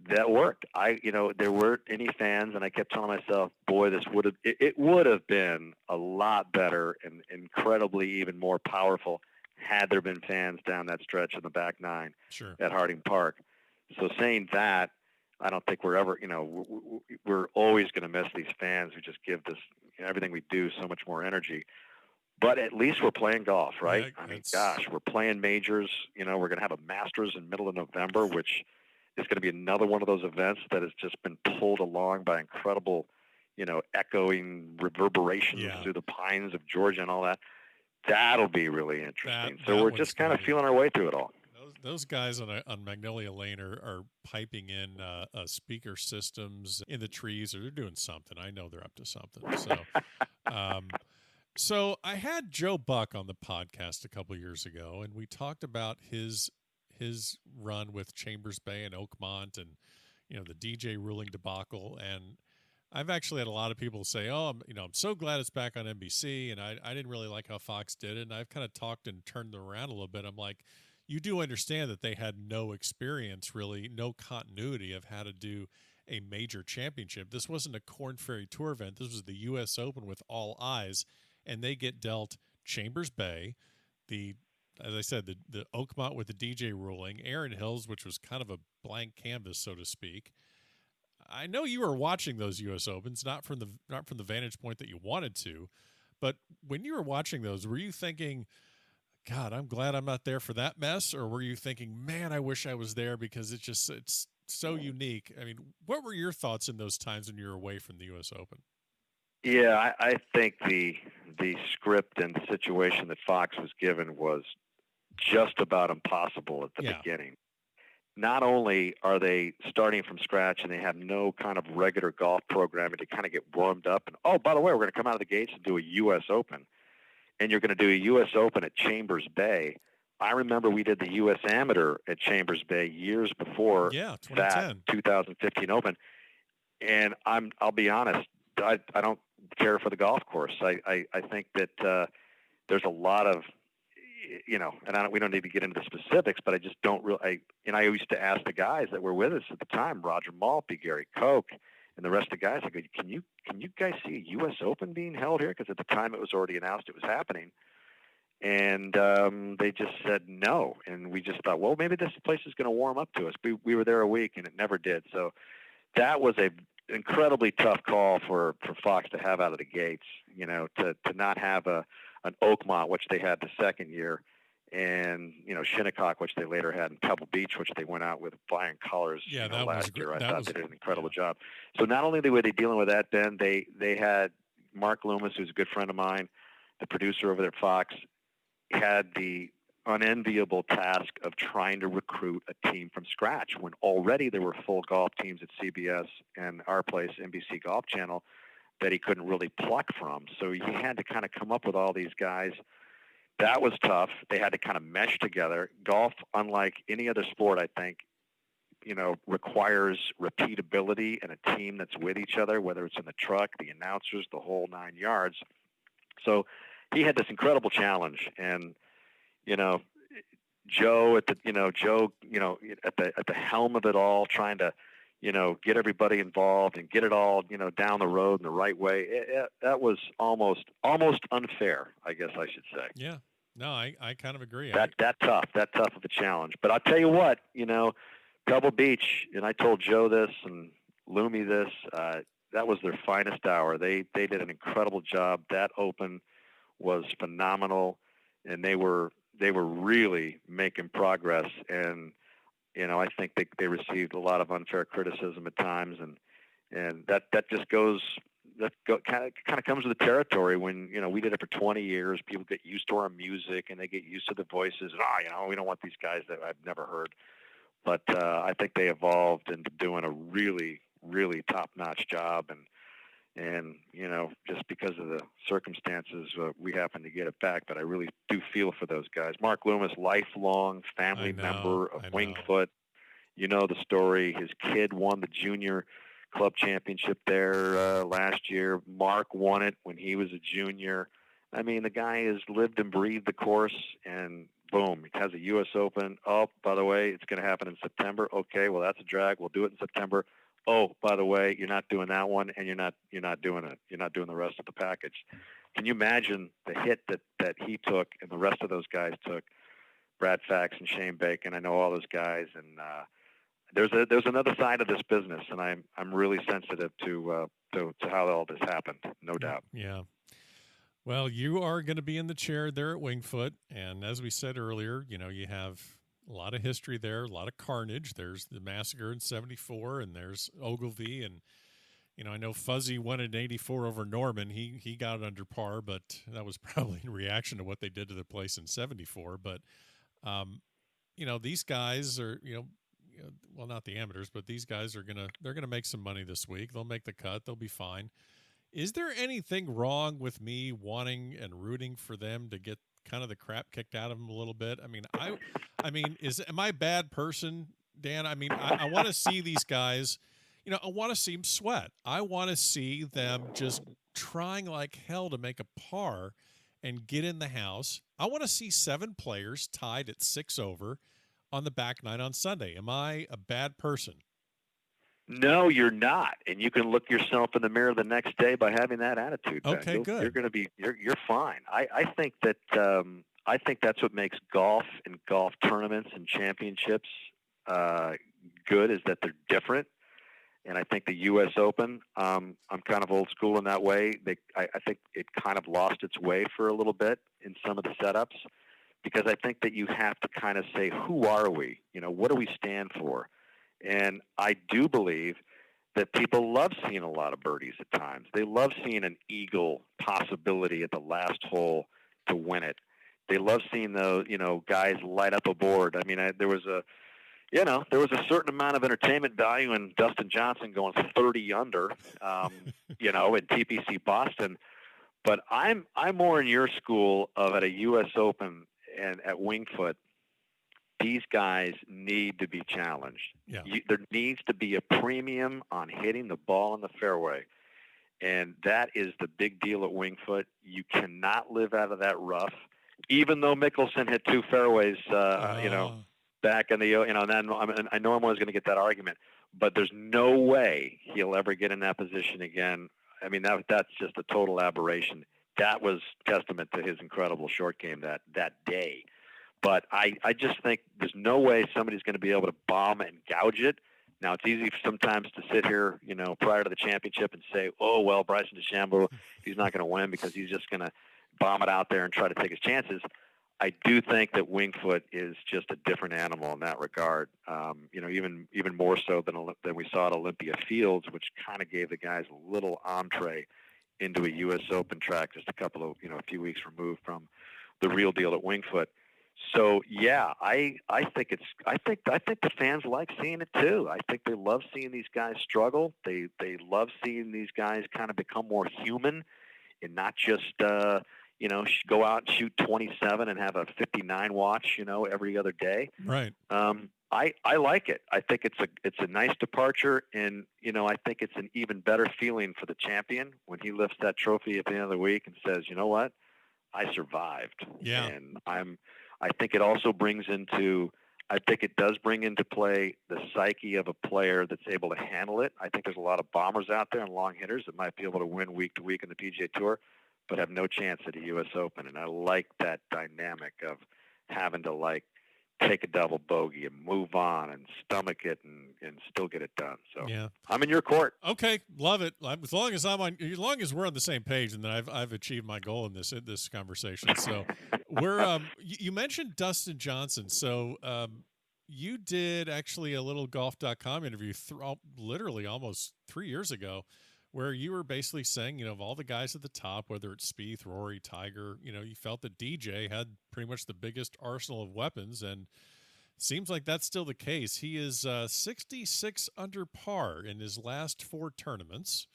that worked. There weren't any fans, and I kept telling myself, boy, it would have been a lot better and incredibly even more powerful had there been fans down that stretch in the back nine at Harding Park. So saying that, I don't think we're ever, we're always going to miss these fans who just give this, everything we do so much more energy. But at least we're playing golf, right? Yeah, I mean, gosh, we're playing majors. We're going to have a Masters in middle of November, which is going to be another one of those events that has just been pulled along by incredible, echoing reverberations through the pines of Georgia and all that. That'll be really interesting. So we're just kind of feeling our way through it all. Those guys on Magnolia Lane are piping in speaker systems in the trees, or they're doing something. I know they're up to something. So, so I had Joe Buck on the podcast a couple of years ago, and we talked about his run with Chambers Bay and Oakmont, and the DJ ruling debacle. And I've actually had a lot of people say, "Oh, I'm so glad it's back on NBC," and I didn't really like how Fox did it. And I've kind of talked and turned them around a little bit. I'm like, you do understand that they had no experience, really, no continuity of how to do a major championship. This wasn't a Korn Ferry Tour event. This was the U.S. Open with all eyes, and they get dealt Chambers Bay, as I said, the Oakmont with the DJ ruling, Aaron Hills, which was kind of a blank canvas, so to speak. I know you were watching those U.S. Opens, not from the vantage point that you wanted to, but when you were watching those, were you thinking, God, I'm glad I'm not there for that mess? Or were you thinking, man, I wish I was there because it's so unique? I mean, what were your thoughts in those times when you were away from the U.S. Open? Yeah, I think the script and the situation that Fox was given was just about impossible at the beginning. Not only are they starting from scratch and they have no kind of regular golf programming to kind of get warmed up, and oh, by the way, we're going to come out of the gates and do a U.S. Open, and you're going to do a U.S. Open at Chambers Bay. I remember we did the U.S. Amateur at Chambers Bay years before that 2015 Open, and I'll be honest, I don't care for the golf course. I think that there's a lot of, and we don't need to get into the specifics, but I just don't really. I used to ask the guys that were with us at the time, Roger Maltby, Gary Koch, and the rest of the guys. I go, can you guys see a U.S. Open being held here? Because at the time it was already announced it was happening, and they just said no. And we just thought, well, maybe this place is going to warm up to us. We were there a week, and it never did. So that was a incredibly tough call for Fox to have out of the gates. To not have an Oakmont, which they had the second year, and Shinnecock, which they later had, and Pebble Beach, which they went out with flying colors last year. I thought they did an incredible job. So not only were they dealing with that, Ben, they had Mark Loomis, who's a good friend of mine, the producer over there at Fox, had the unenviable task of trying to recruit a team from scratch when already there were full golf teams at CBS and our place, NBC Golf Channel, that he couldn't really pluck from. So he had to kind of come up with all these guys. That was tough. They had to kind of mesh together. Golf, unlike any other sport, I think, requires repeatability and a team that's with each other, whether it's in the truck, the announcers, the whole 9 yards. So he had this incredible challenge, and Joe at the helm of it all, trying to get everybody involved and get it all down the road in the right way. That was almost unfair, I guess I should say. Yeah, no, I kind of agree. That tough of a challenge. But I'll tell you what, Pebble Beach, and I told Joe this and Loomy this. That was their finest hour. They did an incredible job. That Open was phenomenal, and they were really making progress. And I think they received a lot of unfair criticism at times, and that just goes. Kind of comes with the territory when we did it for 20 years. People get used to our music and they get used to the voices. And we don't want these guys that I've never heard. But I think they evolved into doing a really, really top-notch job, and just because of the circumstances, we happen to get it back. But I really do feel for those guys. Mark Loomis, lifelong family member of Wingfoot. You know the story. His kid won the junior club championship there last year. Mark won it when he was a junior. I mean, the guy has lived and breathed the course, and boom, he has a U.S. Open. Oh, by the way, it's going to happen in September. Okay, well, that's a drag. We'll do it in September. Oh, by the way, you're not doing that one, and you're not doing it. You're not doing the rest of the package. Can you imagine the hit that he took and the rest of those guys took? Brad Fax and Shane Bacon. I know all those guys, and there's another side of this business, and I'm really sensitive to how all this happened. No doubt. Yeah. Well, you are going to be in the chair there at Wingfoot, and as we said earlier, you have a lot of history there, a lot of carnage. There's the massacre in '74, and there's Ogilvy, and I know Fuzzy won in '84 over Norman. He got it under par, but that was probably in reaction to what they did to the place in '74. But these guys are well, not the amateurs, but these guys they're gonna make some money this week. They'll make the cut. They'll be fine. Is there anything wrong with me wanting and rooting for them to get kind of the crap kicked out of them a little bit? I mean, am I a bad person, Dan? I mean, I want to see these guys, I want to see them sweat. I want to see them just trying like hell to make a par and get in the house. I want to see 7 players tied at 6 over on the back nine on Sunday. Am I a bad person? No, you're not, and you can look yourself in the mirror the next day by having that attitude. Okay, good. You're going to be you're fine. I think that's what makes golf and golf tournaments and championships good, is that they're different. And I think the U.S. Open, I'm kind of old school in that way. I think it kind of lost its way for a little bit in some of the setups, because I think that you have to kind of say, who are we? What do we stand for? And I do believe that people love seeing a lot of birdies at times. They love seeing an eagle possibility at the last hole to win it. They love seeing the, guys light up a board. I mean, there was a certain amount of entertainment value in Dustin Johnson going 30 under, in TPC Boston. But I'm more in your school of at a U.S. Open and at Winged Foot. These guys need to be challenged. Yeah. There needs to be a premium on hitting the ball in the fairway. And that is the big deal at Winged Foot. You cannot live out of that rough. Even though Mickelson hit 2 fairways, back in the, and then I know I'm always going to get that argument, but there's no way he'll ever get in that position again. I mean, that's just a total aberration. That was testament to his incredible short game that day. But I just think there's no way somebody's going to be able to bomb and gouge it. Now, it's easy sometimes to sit here, prior to the championship and say, oh, well, Bryson DeChambeau, he's not going to win because he's just going to bomb it out there and try to take his chances. I do think that Winged Foot is just a different animal in that regard. Even more so than we saw at Olympia Fields, which kind of gave the guys a little entree into a U.S. Open track, just a few weeks removed from the real deal at Winged Foot. So yeah, I think the fans like seeing it too. I think they love seeing these guys struggle. They love seeing these guys kind of become more human and not just go out and shoot 27 and have a 59 watch, every other day. Right. I like it. I think it's a nice departure, and I think it's an even better feeling for the champion when he lifts that trophy at the end of the week and says, you know what, I survived. Yeah. And I think it also does bring into play the psyche of a player that's able to handle it. I think there's a lot of bombers out there and long hitters that might be able to win week to week in the PGA Tour, but have no chance at a U.S. Open. And I like that dynamic of having to take a double bogey and move on and stomach it and still get it done. So yeah. I'm in your court. Okay, love it. As long as we're on the same page, and then I've achieved my goal in this conversation. So we're you mentioned Dustin Johnson. So you did actually a little golf.com interview literally almost 3 years ago, where you were basically saying, of all the guys at the top, whether it's Spieth, Rory, Tiger, you felt that DJ had pretty much the biggest arsenal of weapons, and it seems like that's still the case. He is 66 under par in his last 4 tournaments.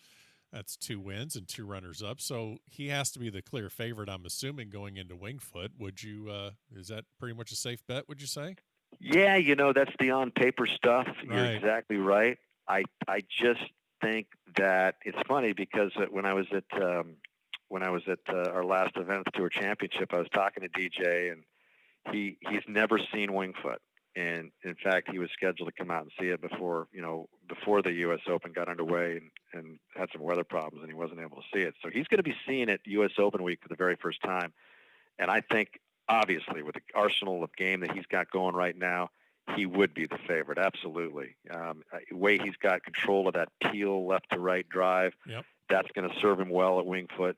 That's 2 wins and 2 runners-up, so he has to be the clear favorite, I'm assuming, going into Winged Foot. Would you? Is that pretty much a safe bet, would you say? Yeah, that's the on-paper stuff. Right. You're exactly right. I just think that it's funny because when I was at our last event, the Tour Championship, I was talking to DJ, and he's never seen Winged Foot, and in fact, he was scheduled to come out and see it before the U.S. Open got underway and had some weather problems, and he wasn't able to see it. So he's going to be seeing it U.S. Open week for the very first time, and I think obviously with the arsenal of game that he's got going right now, he would be the favorite, absolutely. The way he's got control of that peel left to right drive, yep, that's going to serve him well at Winged Foot.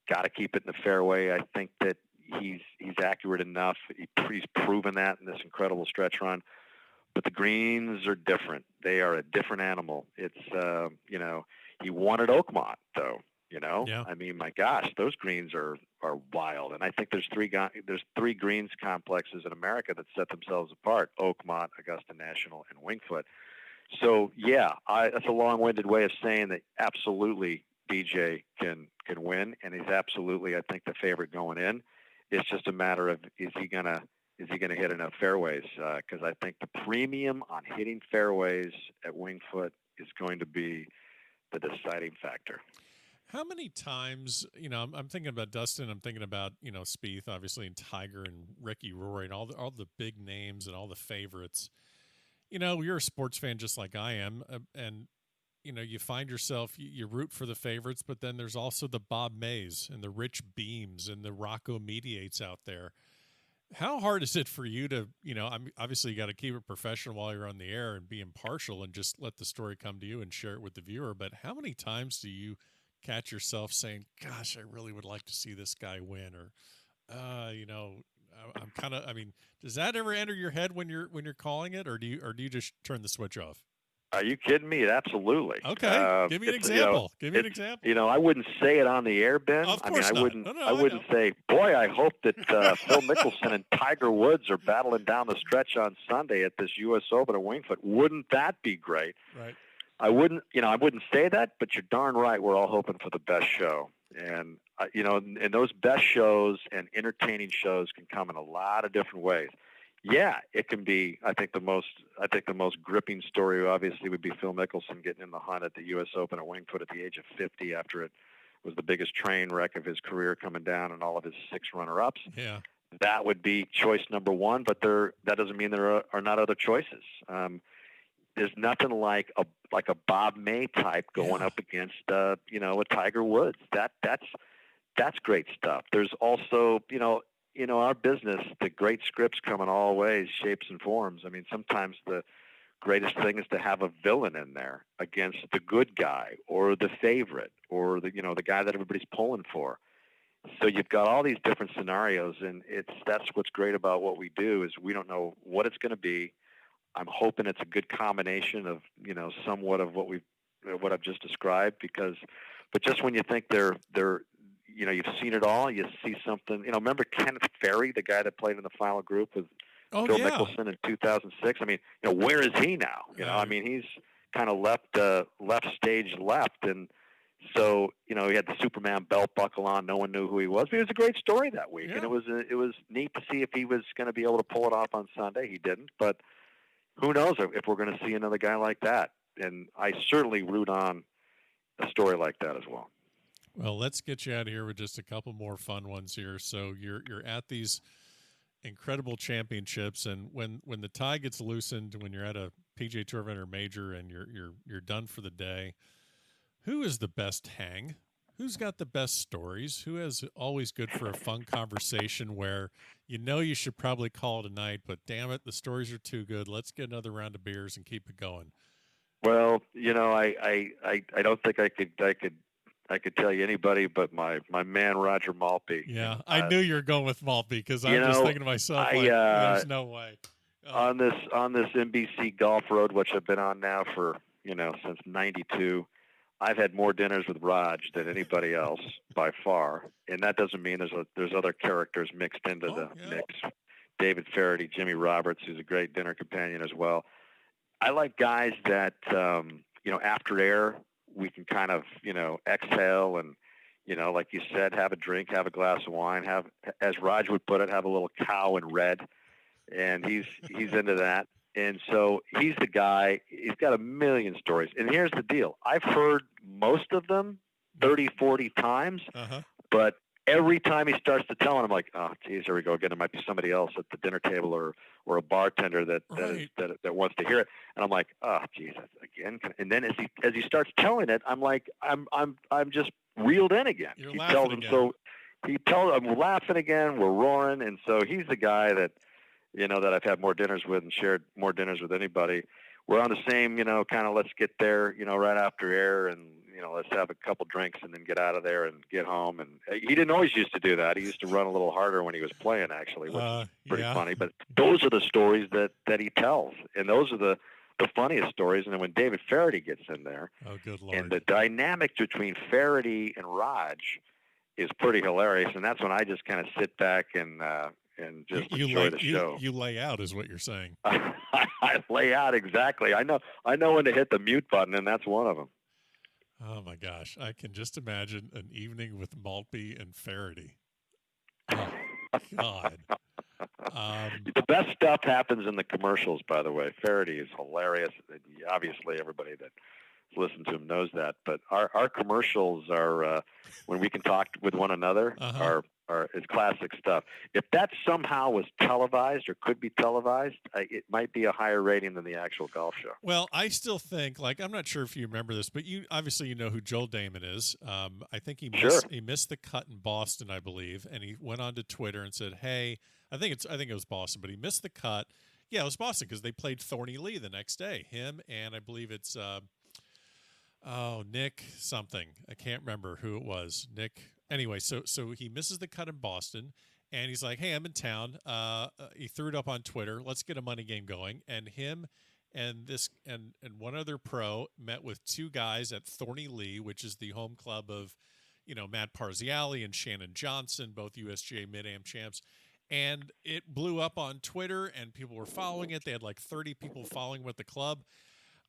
Got to keep it in the fairway. I think that he's accurate enough. He's proven that in this incredible stretch run. But the greens are different. They are a different animal. It's he won at Oakmont though. Yeah. I mean, my gosh, those greens are wild. And I think there's 3 greens complexes in America that set themselves apart: Oakmont, Augusta National, and Winged Foot. So yeah, that's a long-winded way of saying that absolutely DJ can win, and he's absolutely, I think, the favorite going in. It's just a matter of is he gonna hit enough fairways? Because I think the premium on hitting fairways at Winged Foot is going to be the deciding factor. How many times, I'm thinking about Dustin, I'm thinking about, Spieth, obviously, and Tiger and Ricky, Rory, and all the big names and all the favorites. You're a sports fan just like I am, and, you find yourself, you root for the favorites, but then there's also the Bob Mays and the Rich Beams and the Rocco Mediates out there. How hard is it for you to, obviously you got to keep it professional while you're on the air and be impartial and just let the story come to you and share it with the viewer, but how many times do you catch yourself saying, gosh, I really would like to see this guy win, or, I'm kind of, does that ever enter your head when you're calling it, or do you just turn the switch off? Are you kidding me? Absolutely. Okay. Give me an example. Give me an example. I wouldn't say it on the air, Ben. Of course I not. I wouldn't say, boy, I hope that Phil Mickelson and Tiger Woods are battling down the stretch on Sunday at this U.S. Open at Winged Foot. Wouldn't that be great? Right. I wouldn't say that, but you're darn right. We're all hoping for the best show. And, and those best shows and entertaining shows can come in a lot of different ways. Yeah, it can be. I think the most gripping story obviously would be Phil Mickelson getting in the hunt at the U.S. Open at Winged Foot at the age of 50 after it was the biggest train wreck of his career coming down and all of his 6 runner-ups. Yeah, that would be choice number one. But that doesn't mean there are not other choices. There's nothing like a Bob May type going up against a Tiger Woods. That's great stuff. There's also our business, the great scripts come in all ways, shapes, and forms. I mean, sometimes the greatest thing is to have a villain in there against the good guy or the favorite or the guy that everybody's pulling for. So you've got all these different scenarios, and that's what's great about what we do is we don't know what it's going to be. I'm hoping it's a good combination of somewhat of what I've just described but just when you think they're you've seen it all. You see something. Remember Kenneth Ferry, the guy that played in the final group with Phil Mickelson in 2006. I mean, where is he now? I mean, he's kind of left stage left, and so he had the Superman belt buckle on. No one knew who he was. But it was a great story that week, and it was neat to see if he was going to be able to pull it off on Sunday. He didn't, but who knows if we're going to see another guy like that? And I certainly root on a story like that as well. Well, let's get you out of here with just a couple more fun ones here. So you're at these incredible championships, and when the tie gets loosened, when you're at a PGA Tour event or major, and you're done for the day, who is the best hang? Who's got the best stories? Who is always good for a fun conversation where you should probably call it a night, but damn it, the stories are too good. Let's get another round of beers and keep it going. Well, I don't think I could tell you anybody but my man Roger Maltby. Yeah, I knew you were going with Maltby because I'm just thinking to myself, there's no way. On this NBC Golf road, which I've been on now for since '92, I've had more dinners with Raj than anybody else by far, and that doesn't mean there's other characters mixed into the mix. David Faraday, Jimmy Roberts, who's a great dinner companion as well. I like guys that after air we can kind of exhale and like you said, have a drink, have a glass of wine, have, as Raj would put it, have a little cow in red, and he's into that. And so he's the guy. He's got a million stories. And here's the deal. I've heard most of them 30, 40 times, but every time he starts to tell them, I'm like, oh, geez, here we go again. It might be somebody else at the dinner table or a bartender that wants to hear it. And I'm like, oh, geez, again. And then as he starts telling it, I'm like, I'm just reeled in again. You're he laughing tells them again. so. He tells them, I'm laughing again. We're roaring, and so he's the guy that that I've had more dinners with and shared more dinners with anybody. We're on the same, kind of let's get there, right after air, and let's have a couple drinks and then get out of there and get home. And he didn't always used to do that. He used to run a little harder when he was playing, actually, which is pretty funny. But those are the stories that he tells, and those are the funniest stories. And then when David Faraday gets in there, oh, good Lord. And the dynamic between Faraday and Raj is pretty hilarious, and that's when I just kind of sit back and just enjoy the show. You lay out is what you're saying. I lay out, exactly. I know when to hit the mute button, and that's one of them. Oh my gosh, I can just imagine an evening with Maltby and Faraday. Oh God. The best stuff happens in the commercials, by the way. Faraday is hilarious. Obviously, everybody that listens to him knows that. But our commercials are when we can talk with one another is classic stuff. If that somehow was televised or could be televised, it might be a higher rating than the actual golf show. Well, I still think, I'm not sure if you remember this, but you obviously know who Joel Damon is. I think he missed the cut in Boston, I believe, and he went onto Twitter and said, "Hey, I think it was Boston, but he missed the cut." Yeah, it was Boston because they played Thorny Lee the next day. Him and I believe it's Nick something. I can't remember who it was. Nick. Anyway, so he misses the cut in Boston, and he's like, "Hey, I'm in town." He threw it up on Twitter. Let's get a money game going. And him and one other pro met with two guys at Thorny Lee, which is the home club of, Matt Parziale and Shannon Johnson, both USGA Mid-Am champs. And it blew up on Twitter, and people were following it. They had like 30 people following with the club.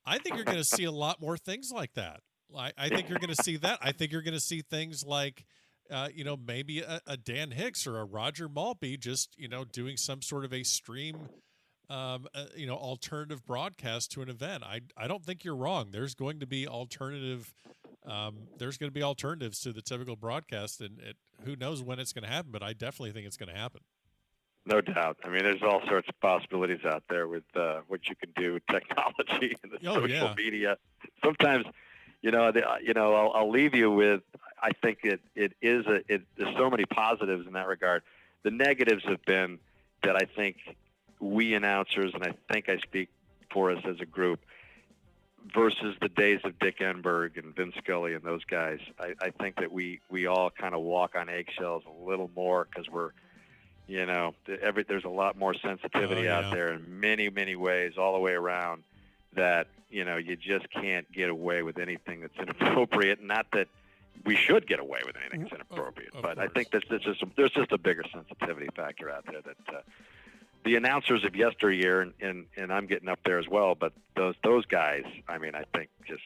I think you're going to see a lot more things like that. I think you're going to see that. I think you're going to see things like, maybe a Dan Hicks or a Roger Maltby just, doing some sort of a stream, alternative broadcast to an event. I don't think you're wrong. There's going to be alternatives to the typical broadcast, and who knows when it's going to happen, but I definitely think it's going to happen. No doubt. I mean, there's all sorts of possibilities out there with what you can do with technology and the social media. Sometimes, I'll leave you with, I think there's so many positives in that regard. The negatives have been that I think we announcers, and I think I speak for us as a group, versus the days of Dick Enberg and Vince Scully and those guys, I think that we all kind of walk on eggshells a little more because we're, there's a lot more sensitivity out there in many, many ways all the way around that, you just can't get away with anything that's inappropriate. Not that we should get away with anything that's inappropriate, but I think there's just a bigger sensitivity factor out there that the announcers of yesteryear, and I'm getting up there as well, but those guys, I mean, I think just,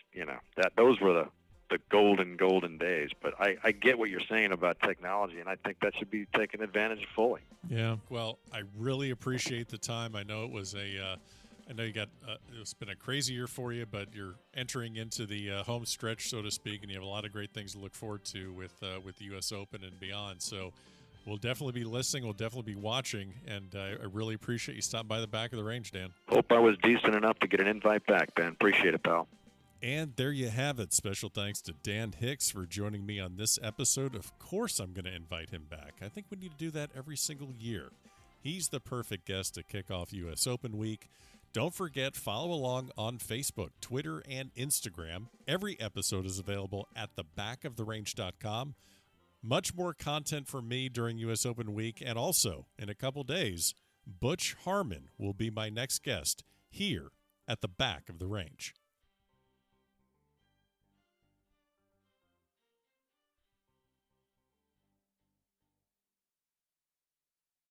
that those were the golden days. But I get what you're saying about technology, and I think that should be taken advantage of fully. Yeah, well, I really appreciate the time. I know it was I know you got it's been a crazy year for you, but you're entering into the home stretch, so to speak, and you have a lot of great things to look forward to with the U.S. Open and beyond. So we'll definitely be listening. We'll definitely be watching, and I really appreciate you stopping by the back of the range, Dan. Hope I was decent enough to get an invite back, Ben. Appreciate it, pal. And there you have it. Special thanks to Dan Hicks for joining me on this episode. Of course, I'm going to invite him back. I think we need to do that every single year. He's the perfect guest to kick off U.S. Open week. Don't forget, follow along on Facebook, Twitter, and Instagram. Every episode is available at thebackoftherange.com. Much more content from me during U.S. Open week, and also, in a couple days, Butch Harmon will be my next guest here at the Back of the Range.